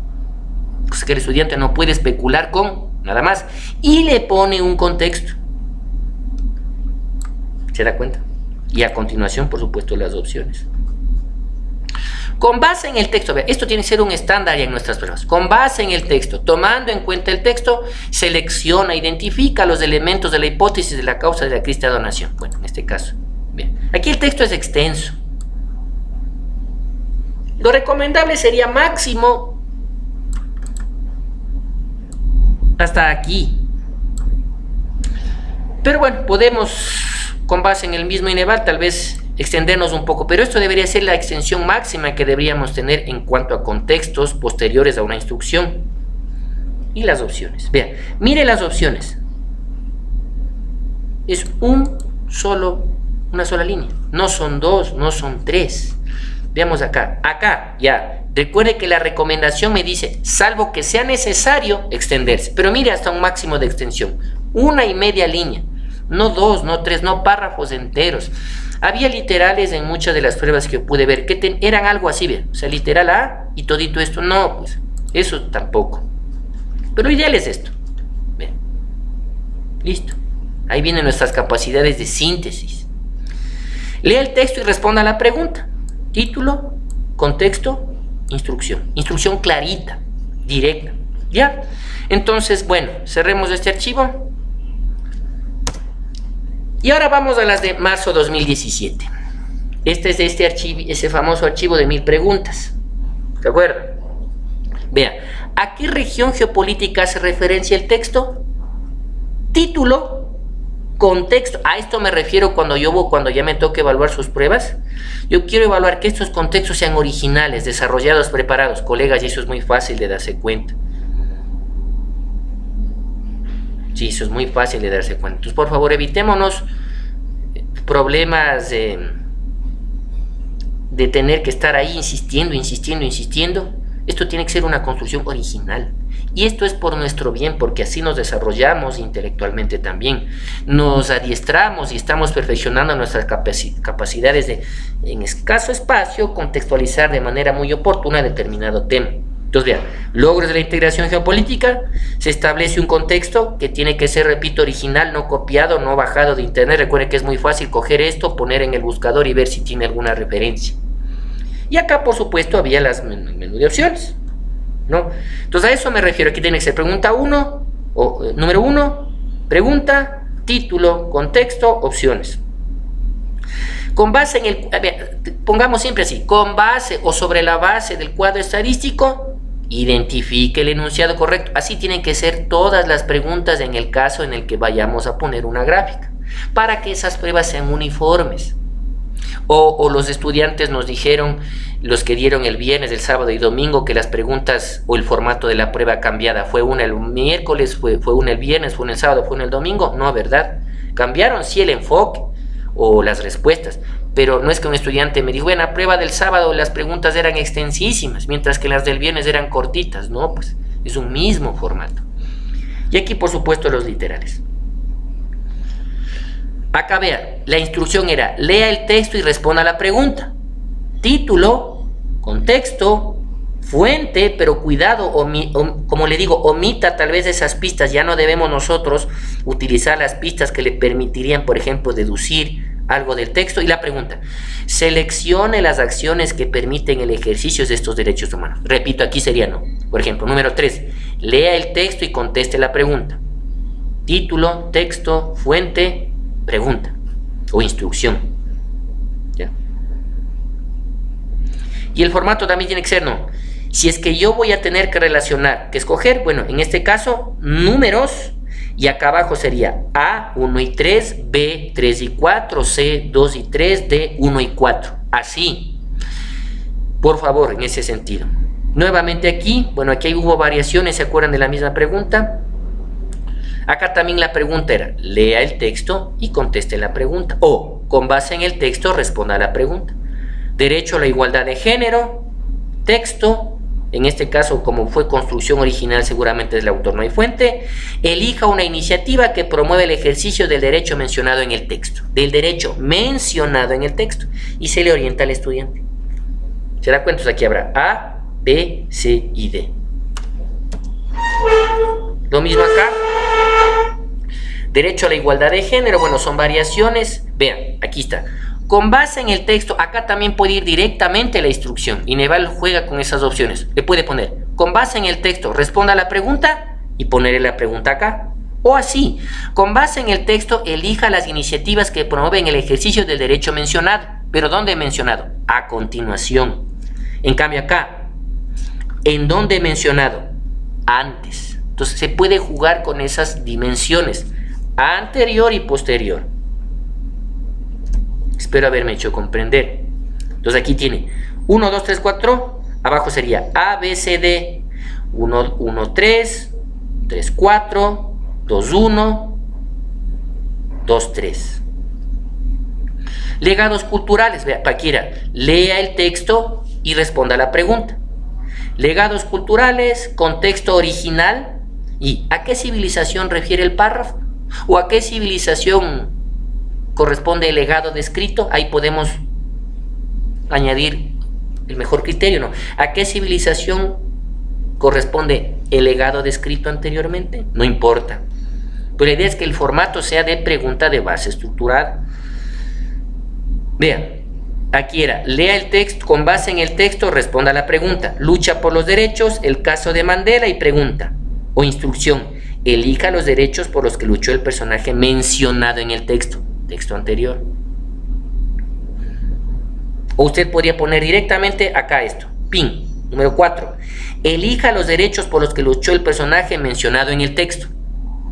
Cosa que el estudiante no puede especular con nada más. Y le pone un contexto. ¿Se da cuenta? Y a continuación, por supuesto, las opciones. Con base en el texto, esto tiene que ser un estándar ya en nuestras pruebas. Con base en el texto, tomando en cuenta el texto, selecciona, identifica los elementos de la hipótesis de la causa de la crisis de donación. Bueno, en este caso. Bien. Aquí el texto es extenso. Lo recomendable sería máximo hasta aquí. Pero bueno, podemos con base en el mismo Ineval, tal vez extendernos un poco, pero esto debería ser la extensión máxima que deberíamos tener en cuanto a contextos posteriores a una instrucción. Y las opciones. Vean, mire las opciones. Es una sola línea. No son dos, no son tres. Veamos acá. Acá, ya. Recuerde que la recomendación me dice, salvo que sea necesario extenderse. Pero mire hasta un máximo de extensión. 1,5 línea. No 2, no 3, no párrafos enteros. Había literales en muchas de las pruebas que pude ver que eran algo así, ¿bien? O sea, literal A y todito esto. No, pues, eso tampoco. Pero lo ideal es esto. Bien. Listo. Ahí vienen nuestras capacidades de síntesis. Lea el texto y responda a la pregunta. Título, contexto, instrucción. Instrucción clarita, directa. ¿Ya? Entonces, bueno, cerremos este archivo. Y ahora vamos a las de marzo 2017. Este es de este archivo, ese famoso archivo de 1000 preguntas. ¿De acuerdo? Vea, ¿a qué región geopolítica hace referencia el texto? Título, contexto. A esto me refiero cuando ya me toque evaluar sus pruebas. Yo quiero evaluar que estos contextos sean originales, desarrollados, preparados. Colegas, y eso es muy fácil de darse cuenta. Sí, eso es muy fácil de darse cuenta. Entonces, por favor, evitémonos problemas de tener que estar ahí insistiendo. Esto tiene que ser una construcción original. Y esto es por nuestro bien, porque así nos desarrollamos intelectualmente también. Nos adiestramos y estamos perfeccionando nuestras capacidades de, en escaso espacio, contextualizar de manera muy oportuna determinado tema. Entonces, vean, logros de la integración geopolítica, se establece un contexto que tiene que ser, repito, original, no copiado, no bajado de internet. Recuerden que es muy fácil coger esto, poner en el buscador y ver si tiene alguna referencia. Y acá, por supuesto, había el menú de opciones, ¿no? Entonces, a eso me refiero. Aquí tiene que ser pregunta 1, número 1, pregunta, título, contexto, opciones. Con base en pongamos siempre así, con base o sobre la base del cuadro estadístico, identifique el enunciado correcto. Así tienen que ser todas las preguntas en el caso en el que vayamos a poner una gráfica, para que esas pruebas sean uniformes. O los estudiantes nos dijeron, los que dieron el viernes, el sábado y domingo, que las preguntas o el formato de la prueba cambiada, fue una el miércoles, fue una el viernes, fue una el sábado, fue una el domingo. No, ¿verdad? Cambiaron sí el enfoque o las respuestas, pero no es que un estudiante me dijo, bueno, la prueba del sábado las preguntas eran extensísimas, mientras que las del viernes eran cortitas. No, pues es un mismo formato. Y aquí, por supuesto, los literales. Acá vean, la instrucción era, lea el texto y responda a la pregunta. Título, contexto, fuente, pero cuidado, como le digo, omita tal vez esas pistas. Ya no debemos nosotros utilizar las pistas que le permitirían, por ejemplo, deducir algo del texto. Y la pregunta, seleccione las acciones que permiten el ejercicio de estos derechos humanos. Repito, aquí sería no. Por ejemplo, número 3, lea el texto y conteste la pregunta. Título, texto, fuente, pregunta o instrucción. ¿Ya? Y el formato también tiene que ser no. Si es que yo voy a tener que relacionar, que escoger, bueno, en este caso, números, y acá abajo sería A, 1 y 3, B, 3 y 4, C, 2 y 3, D, 1 y 4. Así, por favor, en ese sentido. Nuevamente aquí, bueno, aquí hubo variaciones, ¿se acuerdan de la misma pregunta? Acá también la pregunta era, lea el texto y conteste la pregunta. O, con base en el texto, responda a la pregunta. Derecho a la igualdad de género, texto, en este caso, como fue construcción original, seguramente es el autor, no hay fuente. Elija una iniciativa que promueve el ejercicio del derecho mencionado en el texto. Del derecho mencionado en el texto. Y se le orienta al estudiante. ¿Se da cuenta? Aquí habrá A, B, C y D. Lo mismo acá. Derecho a la igualdad de género, bueno, son variaciones. Vean, aquí está. Con base en el texto, acá también puede ir directamente a la instrucción. Ineval juega con esas opciones. Le puede poner, con base en el texto, responda a la pregunta y ponerle la pregunta acá. O así, con base en el texto, elija las iniciativas que promueven el ejercicio del derecho mencionado. ¿Pero dónde he mencionado? A continuación. En cambio acá, ¿en dónde he mencionado? Antes. Entonces se puede jugar con esas dimensiones, anterior y posterior. Espero haberme hecho comprender. Entonces aquí tiene 1, 2, 3, 4. Abajo sería A, B, C, D. 1, 1, 3, 3, 4, 2, 1, 2, 3. Legados culturales. Vea, Paquira, lea el texto y responda a la pregunta. Legados culturales, contexto original. ¿Y a qué civilización refiere el párrafo? ¿O a qué civilización corresponde el legado descrito? Ahí podemos añadir el mejor criterio, ¿no? ¿A qué civilización corresponde el legado descrito anteriormente? No importa. Pero la idea es que el formato sea de pregunta de base estructurada. Vean, aquí era, lea el texto, con base en el texto responda a la pregunta. Lucha por los derechos, el caso de Mandela y pregunta. O instrucción, elija los derechos por los que luchó el personaje mencionado en el texto anterior. O usted podría poner directamente acá esto, pin, número 4. Elija los derechos por los que luchó el personaje mencionado en el texto.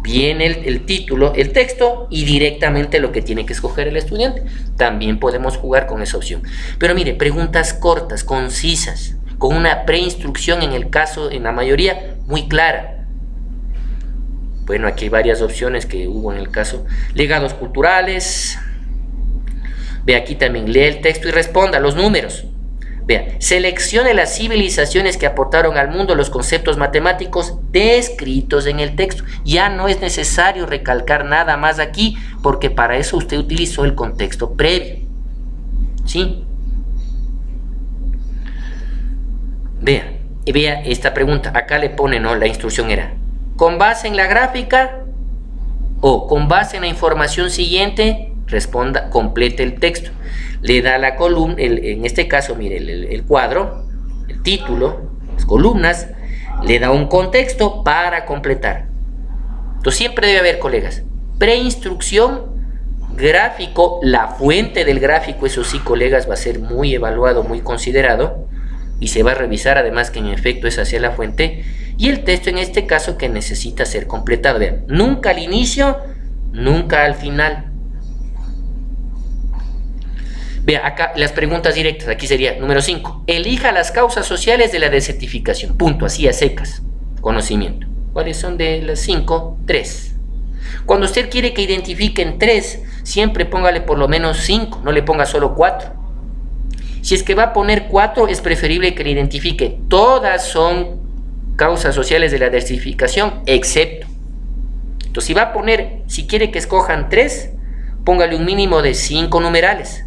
Viene el título, el texto y directamente lo que tiene que escoger el estudiante. También podemos jugar con esa opción. Pero mire, preguntas cortas, concisas, con una preinstrucción en el caso, en la mayoría, muy clara. Bueno, aquí hay varias opciones que hubo en el caso. Legados culturales. Ve aquí también, lee el texto y responda los números. Vea, seleccione las civilizaciones que aportaron al mundo los conceptos matemáticos descritos en el texto. Ya no es necesario recalcar nada más aquí, porque para eso usted utilizó el contexto previo. ¿Sí? Vea esta pregunta. Acá le pone, ¿no? La instrucción era, con base en la gráfica o con base en la información siguiente, responda, complete el texto. Le da la columna, en este caso, mire, el cuadro, el título, las columnas, le da un contexto para completar. Entonces siempre debe haber, colegas, preinstrucción, gráfico, la fuente del gráfico, eso sí, colegas, va a ser muy evaluado, muy considerado, y se va a revisar además que en efecto es hacia la fuente, y el texto en este caso que necesita ser completado. Vean, nunca al inicio, nunca al final. Vea, acá las preguntas directas, aquí sería número 5. Elija las causas sociales de la desertificación. Punto, así a secas. Conocimiento. ¿Cuáles son de las 5? 3. Cuando usted quiere que identifiquen 3, siempre póngale por lo menos 5, no le ponga solo 4. Si es que va a poner 4, es preferible que le identifique. Todas son causas sociales de la desertificación, excepto. Entonces, si va a poner, si quiere que escojan 3, póngale un mínimo de 5 numerales.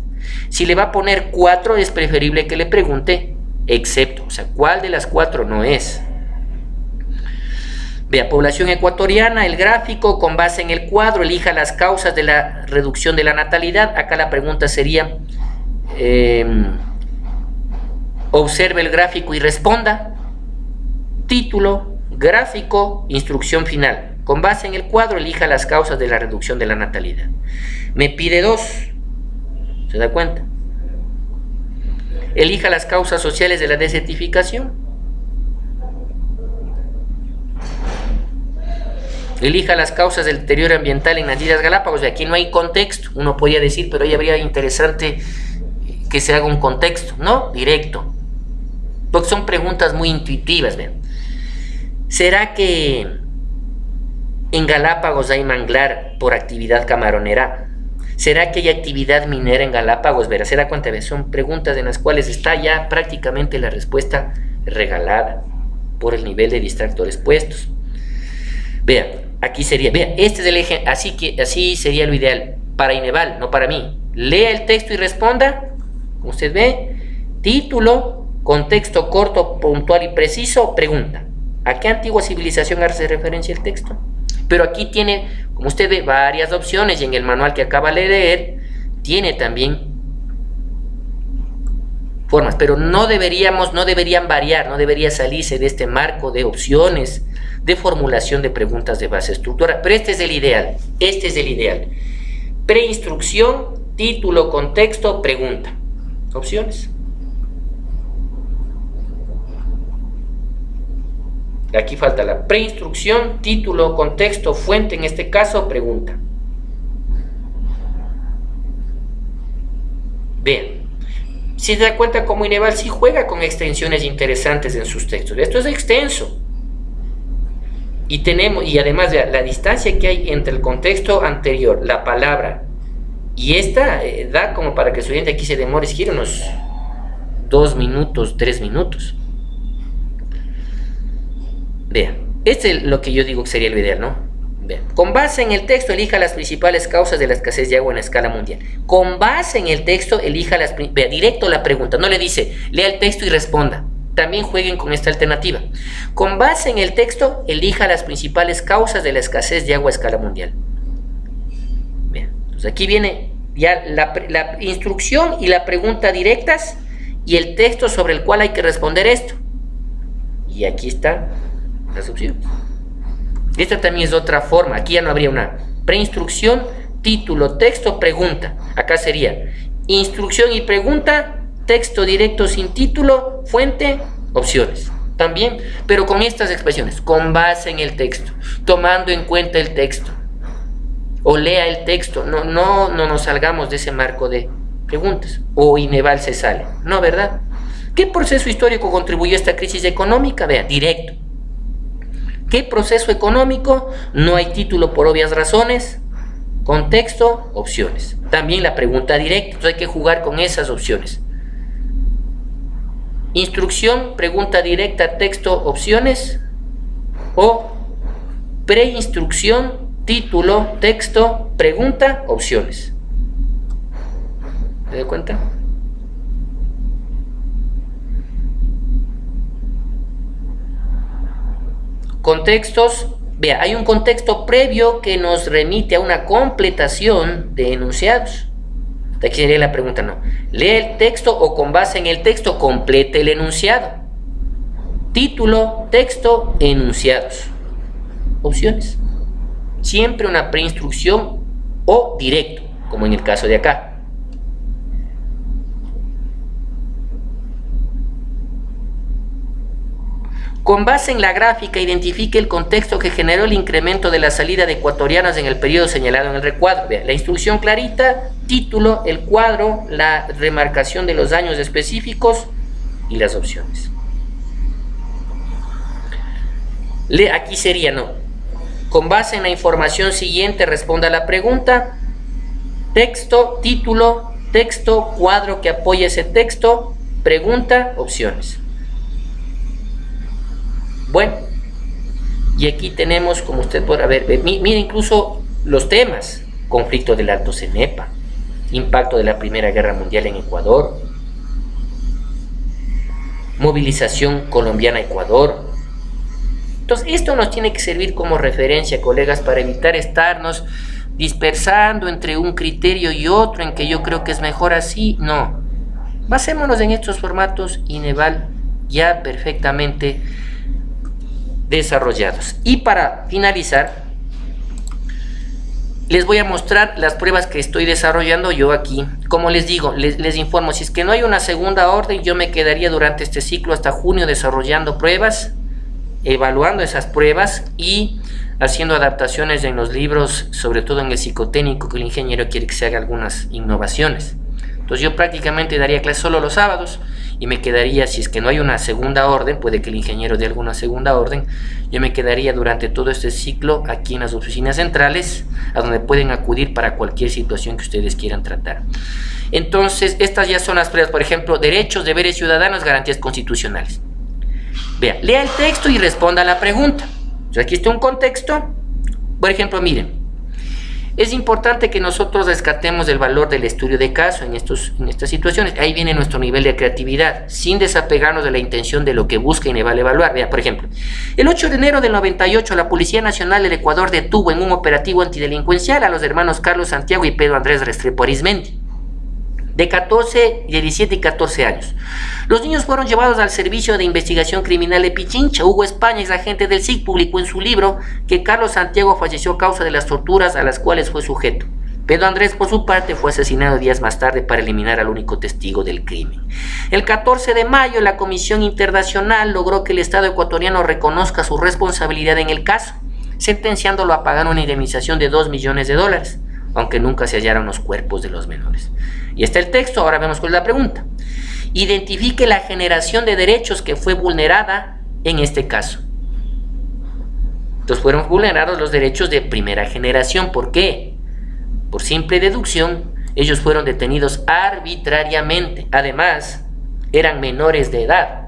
Si le va a poner 4, es preferible que le pregunte excepto, o sea, ¿cuál de las 4 no es? Vea, población ecuatoriana, el gráfico, con base en el cuadro, elija las causas de la reducción de la natalidad. Acá la pregunta sería, observe el gráfico y responda. Título, gráfico, instrucción final. Con base en el cuadro, elija las causas de la reducción de la natalidad. Me pide 2. ¿Se da cuenta? Elija las causas sociales de la desertificación. Elija las causas del deterioro ambiental en las Islas Galápagos. De aquí no hay contexto. Uno podría decir, pero ahí habría interesante que se haga un contexto. No, directo. Porque son preguntas muy intuitivas. Vean. ¿Será que en Galápagos hay manglar por actividad camaronera? ¿Será que hay actividad minera en Galápagos? Verá, se da cuenta, son preguntas en las cuales está ya prácticamente la respuesta regalada por el nivel de distractores puestos. Vea, aquí sería, vea, este es el eje, así sería lo ideal para Ineval, no para mí. Lea el texto y responda, como usted ve, título, contexto corto, puntual y preciso, pregunta. ¿A qué antigua civilización hace referencia el texto? Pero aquí tiene, como usted ve, varias opciones y en el manual que acaba de leer tiene también formas, pero no deberían variar, no debería salirse de este marco de opciones de formulación de preguntas de base estructura. Pero este es el ideal, preinstrucción, título, contexto, pregunta, opciones. Aquí falta la preinstrucción, título, contexto, fuente, en este caso, pregunta. Vean, si se da cuenta como Ineval sí juega con extensiones interesantes en sus textos. Esto es extenso. Y además vean, la distancia que hay entre el contexto anterior, la palabra, y esta da como para que el estudiante aquí se demore siquiera unos 2 minutos, 3 minutos. Vean, este es lo que yo digo que sería lo ideal, ¿no? Vean, con base en el texto, elija las principales causas de la escasez de agua en la escala mundial. Con base en el texto, elija vea, directo la pregunta, no le dice, lea el texto y responda. También jueguen con esta alternativa. Con base en el texto, elija las principales causas de la escasez de agua a escala mundial. Vean, entonces aquí viene ya la instrucción y la pregunta directas y el texto sobre el cual hay que responder esto. Y aquí están las opciones. Esta también es otra forma. Aquí ya no habría una preinstrucción, título, texto, pregunta. Acá sería instrucción y pregunta, texto directo sin título, fuente, opciones. También, pero con estas expresiones, con base en el texto, tomando en cuenta el texto. O lea el texto. No nos salgamos de ese marco de preguntas. O Ineval se sale. No, ¿verdad? ¿Qué proceso histórico contribuyó a esta crisis económica? Vea, directo. ¿Qué proceso económico? No hay título por obvias razones. Contexto, opciones. También la pregunta directa. Entonces hay que jugar con esas opciones. Instrucción, pregunta directa, texto, opciones. O preinstrucción, título, texto, pregunta, opciones. ¿Se da cuenta? Contextos, vea, hay un contexto previo que nos remite a una completación de enunciados. Aquí sería la pregunta, no. Lee el texto o con base en el texto complete el enunciado. Título, texto, enunciados. Opciones. Siempre una preinstrucción o directo, como en el caso de acá. Con base en la gráfica, identifique el contexto que generó el incremento de la salida de ecuatorianos en el periodo señalado en el recuadro. Vea, la instrucción clarita, título, el cuadro, la remarcación de los años específicos y las opciones. Aquí sería, no. Con base en la información siguiente, responda a la pregunta. Texto, título, texto, cuadro que apoya ese texto, pregunta, opciones. Bueno, y aquí tenemos, como usted podrá ver, mire incluso los temas: conflicto del Alto Cenepa, impacto de la Primera Guerra Mundial en Ecuador, movilización colombiana a Ecuador. Entonces, esto nos tiene que servir como referencia, colegas, para evitar estarnos dispersando entre un criterio y otro, en que yo creo que es mejor así. No, basémonos en estos formatos Ineval ya perfectamente desarrollados. Y para finalizar, les voy a mostrar las pruebas que estoy desarrollando yo aquí. Como les digo, les informo, si es que no hay una segunda orden, yo me quedaría durante este ciclo hasta junio desarrollando pruebas, evaluando esas pruebas y haciendo adaptaciones en los libros, sobre todo en el psicotécnico, que el ingeniero quiere que se haga algunas innovaciones. Entonces yo prácticamente daría clase solo los sábados y me quedaría, si es que no hay una segunda orden, puede que el ingeniero dé alguna segunda orden, yo me quedaría durante todo este ciclo aquí en las oficinas centrales, a donde pueden acudir para cualquier situación que ustedes quieran tratar. Entonces, estas ya son las pruebas, por ejemplo, derechos, deberes ciudadanos, garantías constitucionales. Vea, lea el texto y responda a la pregunta. Entonces, aquí está un contexto. Por ejemplo, miren, es importante que nosotros rescatemos el valor del estudio de caso en estas situaciones. Ahí viene nuestro nivel de creatividad, sin desapegarnos de la intención de lo que busca Ineval evaluar. Vea, por ejemplo, el 8 de enero del 98, la Policía Nacional del Ecuador detuvo en un operativo antidelincuencial a los hermanos Carlos Santiago y Pedro Andrés Restrepo Arizmendi, de 17 y 14 años. Los niños fueron llevados al Servicio de Investigación Criminal de Pichincha. Hugo España, ex agente del SIC, publicó en su libro que Carlos Santiago falleció a causa de las torturas a las cuales fue sujeto. Pedro Andrés, por su parte, fue asesinado días más tarde para eliminar al único testigo del crimen. El 14 de mayo, la Comisión Internacional logró que el Estado ecuatoriano reconozca su responsabilidad en el caso, sentenciándolo a pagar una indemnización de $2 millones. aunque nunca se hallaron los cuerpos de los menores. Y está el texto, ahora vemos cuál es la pregunta. Identifique la generación de derechos que fue vulnerada en este caso. Entonces fueron vulnerados los derechos de primera generación. ¿Por qué? Por simple deducción, ellos fueron detenidos arbitrariamente. Además, eran menores de edad.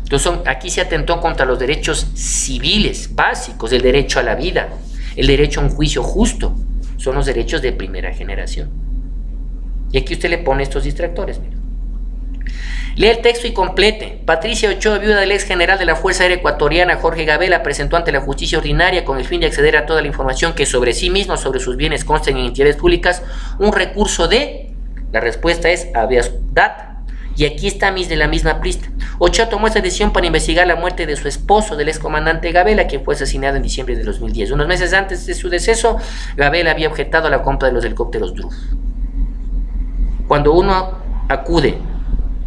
Entonces aquí se atentó contra los derechos civiles básicos, el derecho a la vida, el derecho a un juicio justo. Son los derechos de primera generación. Y aquí usted le pone estos distractores. Mira. Lee el texto y complete. Patricia Ochoa, viuda del ex general de la Fuerza Aérea Ecuatoriana Jorge Gabela, presentó ante la justicia ordinaria, con el fin de acceder a toda la información que sobre sí mismo, sobre sus bienes consten en entidades públicas, un recurso de, la respuesta es habeas data. Y aquí está de la misma prista. Ochoa tomó esta decisión para investigar la muerte de su esposo, del excomandante Gabela, quien fue asesinado en diciembre de 2010. Unos meses antes de su deceso, Gabela había objetado la compra de los helicópteros Druf. Cuando uno acude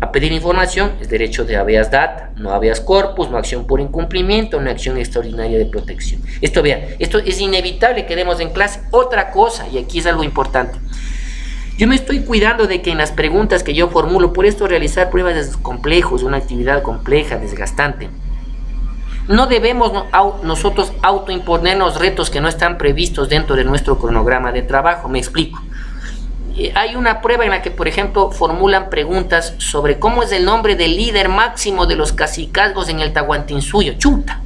a pedir información, es derecho de habeas data, no habeas corpus, no acción por incumplimiento, no acción extraordinaria de protección. Esto, vean, esto es inevitable que demos en clase. Otra cosa, y aquí es algo importante. Yo me estoy cuidando de que en las preguntas que yo formulo, por esto realizar pruebas es complejo, es una actividad compleja, desgastante. No debemos nosotros autoimponernos retos que no están previstos dentro de nuestro cronograma de trabajo. Me explico. Hay una prueba en la que, por ejemplo, formulan preguntas sobre cómo es el nombre del líder máximo de los cacicazgos en el Tahuantinsuyo. ¡Chuta!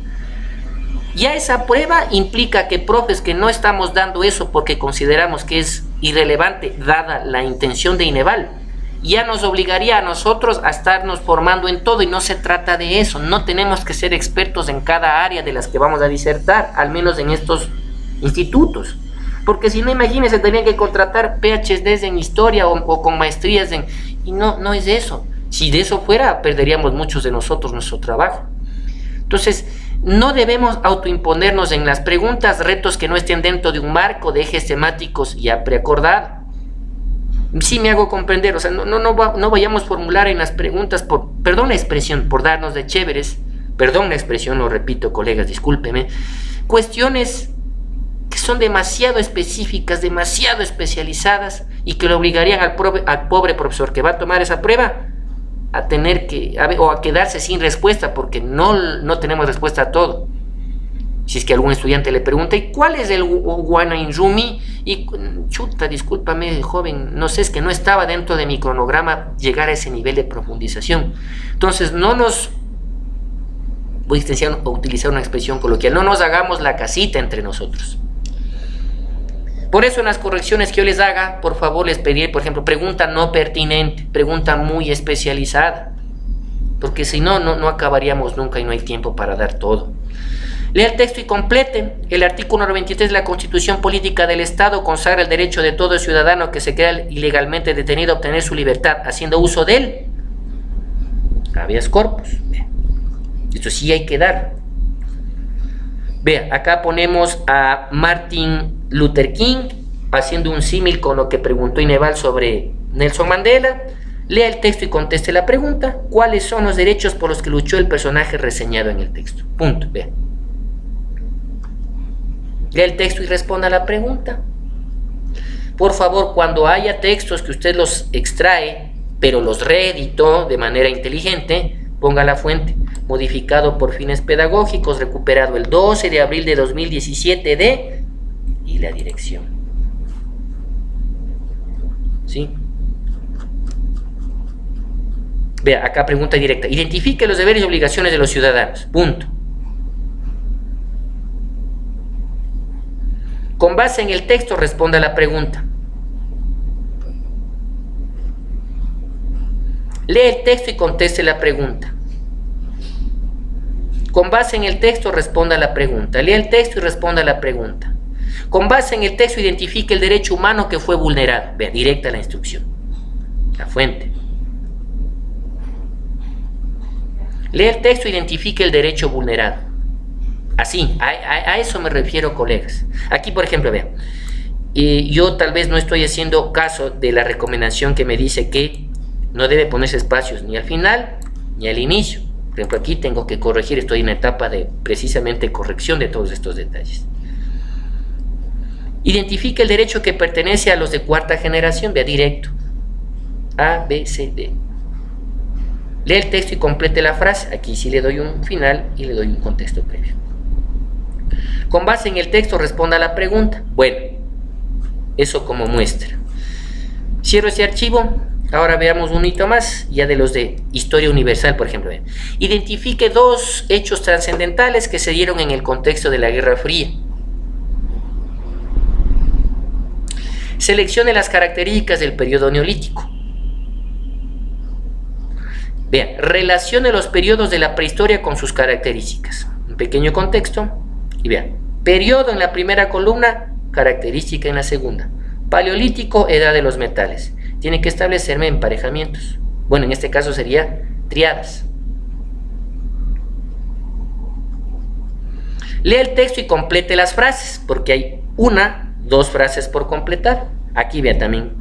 Ya esa prueba implica que profes que no estamos dando eso porque consideramos que es irrelevante dada la intención de INEVAL, ya nos obligaría a nosotros a estarnos formando en todo, y no se trata de eso. No tenemos que ser expertos en cada área de las que vamos a disertar, al menos en estos institutos. Porque si no, imagínense, tendrían que contratar PhDs en historia o con maestrías en... Y no es eso. Si de eso fuera, perderíamos muchos de nosotros nuestro trabajo. Entonces, no debemos autoimponernos en las preguntas retos que no estén dentro de un marco de ejes temáticos ya preacordado. Sí me hago comprender, o sea, no vayamos a formular en las preguntas, perdón la expresión, por darnos de chéveres, perdón la expresión, lo repito, colegas, discúlpeme, cuestiones que son demasiado específicas, demasiado especializadas, y que le obligarían al pobre profesor que va a tomar esa prueba a tener que, o a quedarse sin respuesta, porque no tenemos respuesta a todo. Si es que algún estudiante le pregunta, ¿y cuál es el Guanainrumi? Y chuta, discúlpame, joven, no sé, es que no estaba dentro de mi cronograma llegar a ese nivel de profundización. Entonces, voy a utilizar una expresión coloquial, no nos hagamos la casita entre nosotros. Por eso en las correcciones que yo les haga, por favor les pediré, por ejemplo, pregunta no pertinente, pregunta muy especializada, porque si no acabaríamos nunca y no hay tiempo para dar todo. Lea el texto y complete. El artículo 93 de la Constitución Política del Estado consagra el derecho de todo ciudadano que se crea ilegalmente detenido a obtener su libertad, haciendo uso de él. Habeas corpus. Esto sí hay que dar. Vea, acá ponemos a Martin Luther King haciendo un símil con lo que preguntó INEVAL sobre Nelson Mandela. Lea el texto y conteste la pregunta. ¿Cuáles son los derechos por los que luchó el personaje reseñado en el texto? Punto. Vea. Lea el texto y responda a la pregunta. Por favor, cuando haya textos que usted los extrae, pero los reeditó de manera inteligente, ponga la fuente. Modificado por fines pedagógicos, recuperado el 12 de abril de 2017 y la dirección. ¿Sí? Vea, acá pregunta directa. Identifique los deberes y obligaciones de los ciudadanos. Punto. Con base en el texto, responda a la pregunta. Lee el texto y conteste la pregunta. Con base en el texto, responda a la pregunta. Lea el texto y responda a la pregunta. Con base en el texto, identifique el derecho humano que fue vulnerado. Vea, directa la instrucción. La fuente. Lea el texto e identifique el derecho vulnerado. Así, a eso me refiero, colegas. Aquí, por ejemplo, vean. Yo tal vez no estoy haciendo caso de la recomendación que me dice que no debe ponerse espacios ni al final ni al inicio. Por ejemplo, aquí tengo que corregir, estoy en una etapa de precisamente corrección de todos estos detalles. Identifique el derecho que pertenece a los de cuarta generación, vea directo. A, B, C, D. Lee el texto y complete la frase. Aquí sí le doy un final y le doy un contexto previo. Con base en el texto responda a la pregunta. Bueno, eso como muestra. Cierro ese archivo. Ahora veamos un hito más, ya de los de historia universal, por ejemplo. Identifique dos hechos trascendentales que se dieron en el contexto de la Guerra Fría. Seleccione las características del periodo neolítico. Vea, relacione los periodos de la prehistoria con sus características. Un pequeño contexto. Y vea, periodo en la primera columna, característica en la segunda. Paleolítico, edad de los metales. Tiene que establecerme emparejamientos. Bueno, en este caso sería triadas. Lea el texto y complete las frases, porque hay dos frases por completar. Aquí vea también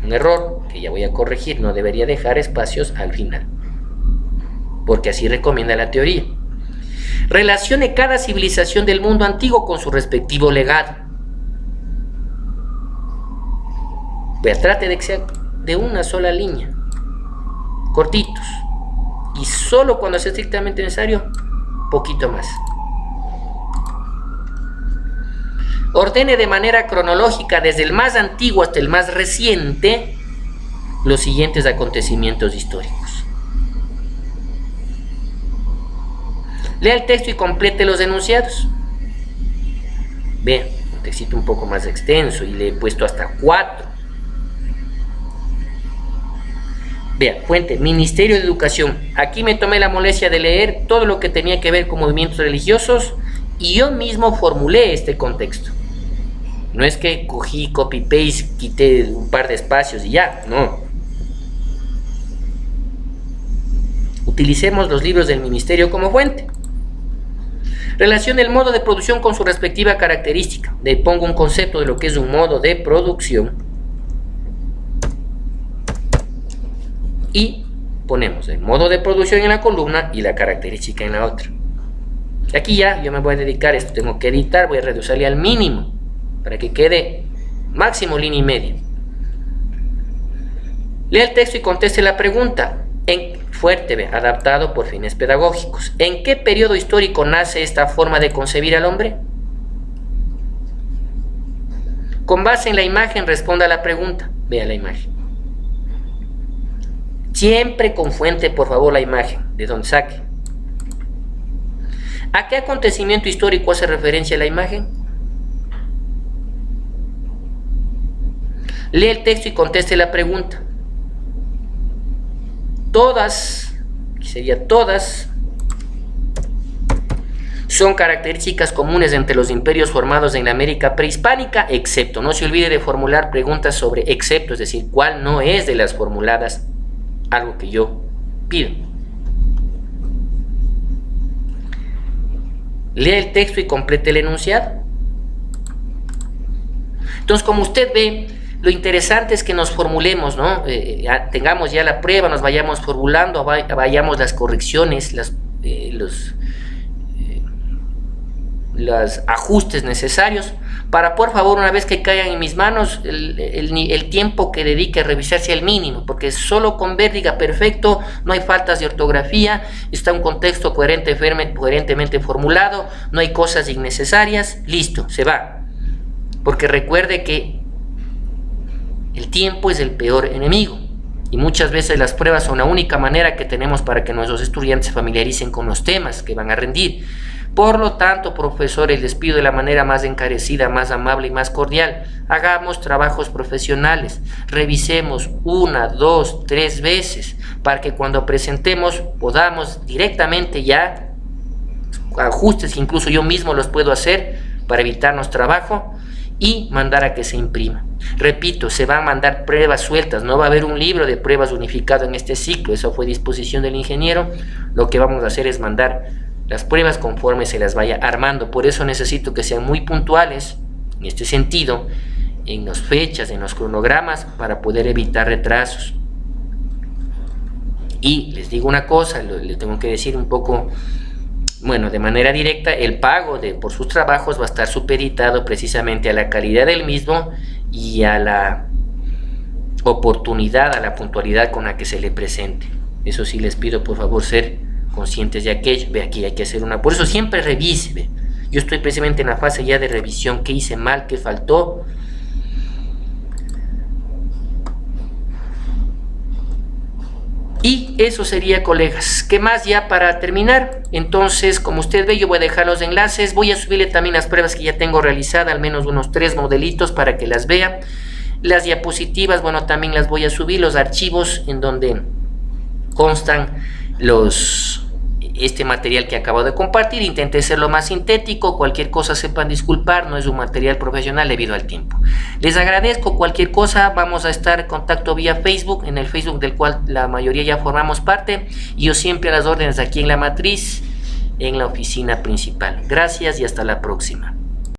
un error que ya voy a corregir. No debería dejar espacios al final, porque así recomienda la teoría. Relacione cada civilización del mundo antiguo con su respectivo legado. Vea, trate de que sea de una sola línea, cortitos, y solo cuando sea estrictamente necesario, poquito más. Ordene de manera cronológica, desde el más antiguo hasta el más reciente, los siguientes acontecimientos históricos. Lea el texto y complete los enunciados. Vean, un texto un poco más extenso y le he puesto hasta 4. Vea, fuente, Ministerio de Educación. Aquí me tomé la molestia de leer todo lo que tenía que ver con movimientos religiosos y yo mismo formulé este contexto. No es que cogí, copy-paste, quité un par de espacios y ya, no. Utilicemos los libros del Ministerio como fuente. Relacione el modo de producción con su respectiva característica. Le pongo un concepto de lo que es un modo de producción. Y ponemos el modo de producción en la columna y la característica en la otra. Aquí ya yo me voy a dedicar a esto. Tengo que editar, voy a reducirle al mínimo para que quede máximo línea y media. Lea el texto y conteste la pregunta. Fuerte, adaptado por fines pedagógicos. ¿En qué periodo histórico nace esta forma de concebir al hombre? Con base en la imagen responda a la pregunta. Vea la imagen. Siempre con fuente, por favor, la imagen, de donde saque. ¿A qué acontecimiento histórico hace referencia la imagen? Lee el texto y conteste la pregunta. Todas, sería todas, son características comunes entre los imperios formados en la América prehispánica, excepto. No se olvide de formular preguntas sobre excepto, es decir, cuál no es de las formuladas, algo que yo pido. Lea el texto y complete el enunciado. Entonces, como usted ve, lo interesante es que nos formulemos, ¿no? Tengamos ya la prueba, nos vayamos formulando, vayamos las correcciones, los ajustes necesarios para, por favor, una vez que caigan en mis manos, el tiempo que dedique a revisar sea el mínimo, porque solo con ver diga perfecto, no hay faltas de ortografía, está un contexto coherentemente formulado, no hay cosas innecesarias, listo, se va. Porque recuerde que el tiempo es el peor enemigo y muchas veces las pruebas son la única manera que tenemos para que nuestros estudiantes se familiaricen con los temas que van a rendir. Por lo tanto, profesores, les pido de la manera más encarecida, más amable y más cordial, hagamos trabajos profesionales, revisemos 1, 2, 3 veces, para que cuando presentemos podamos directamente ya, ajustes, incluso yo mismo los puedo hacer para evitarnos trabajo y mandar a que se imprima. Repito, se van a mandar pruebas sueltas, no va a haber un libro de pruebas unificado en este ciclo, eso fue disposición del ingeniero. Lo que vamos a hacer es mandar las pruebas conforme se las vaya armando. Por eso necesito que sean muy puntuales en este sentido, en las fechas, en los cronogramas, para poder evitar retrasos. Y les digo una cosa, le tengo que decir un poco bueno, de manera directa, el pago por sus trabajos va a estar supeditado precisamente a la calidad del mismo y a la oportunidad, a la puntualidad con la que se le presente. Eso sí les pido por favor ser conscientes de aquello. Ve, aquí hay que hacer por eso siempre revise, ve. Yo estoy precisamente en la fase ya de revisión, qué hice mal, qué faltó. Y eso sería, colegas. ¿Qué más ya para terminar? Entonces, como usted ve, yo voy a dejar los enlaces. Voy a subirle también las pruebas que ya tengo realizadas, al menos unos 3 modelitos para que las vea. Las diapositivas, bueno, también las voy a subir, los archivos en donde constan este material que acabo de compartir. Intenté ser lo más sintético, cualquier cosa sepan disculpar, no es un material profesional debido al tiempo. Les agradezco, cualquier cosa vamos a estar en contacto vía Facebook, en el Facebook del cual la mayoría ya formamos parte, y yo siempre a las órdenes aquí en la matriz, en la oficina principal. Gracias y hasta la próxima.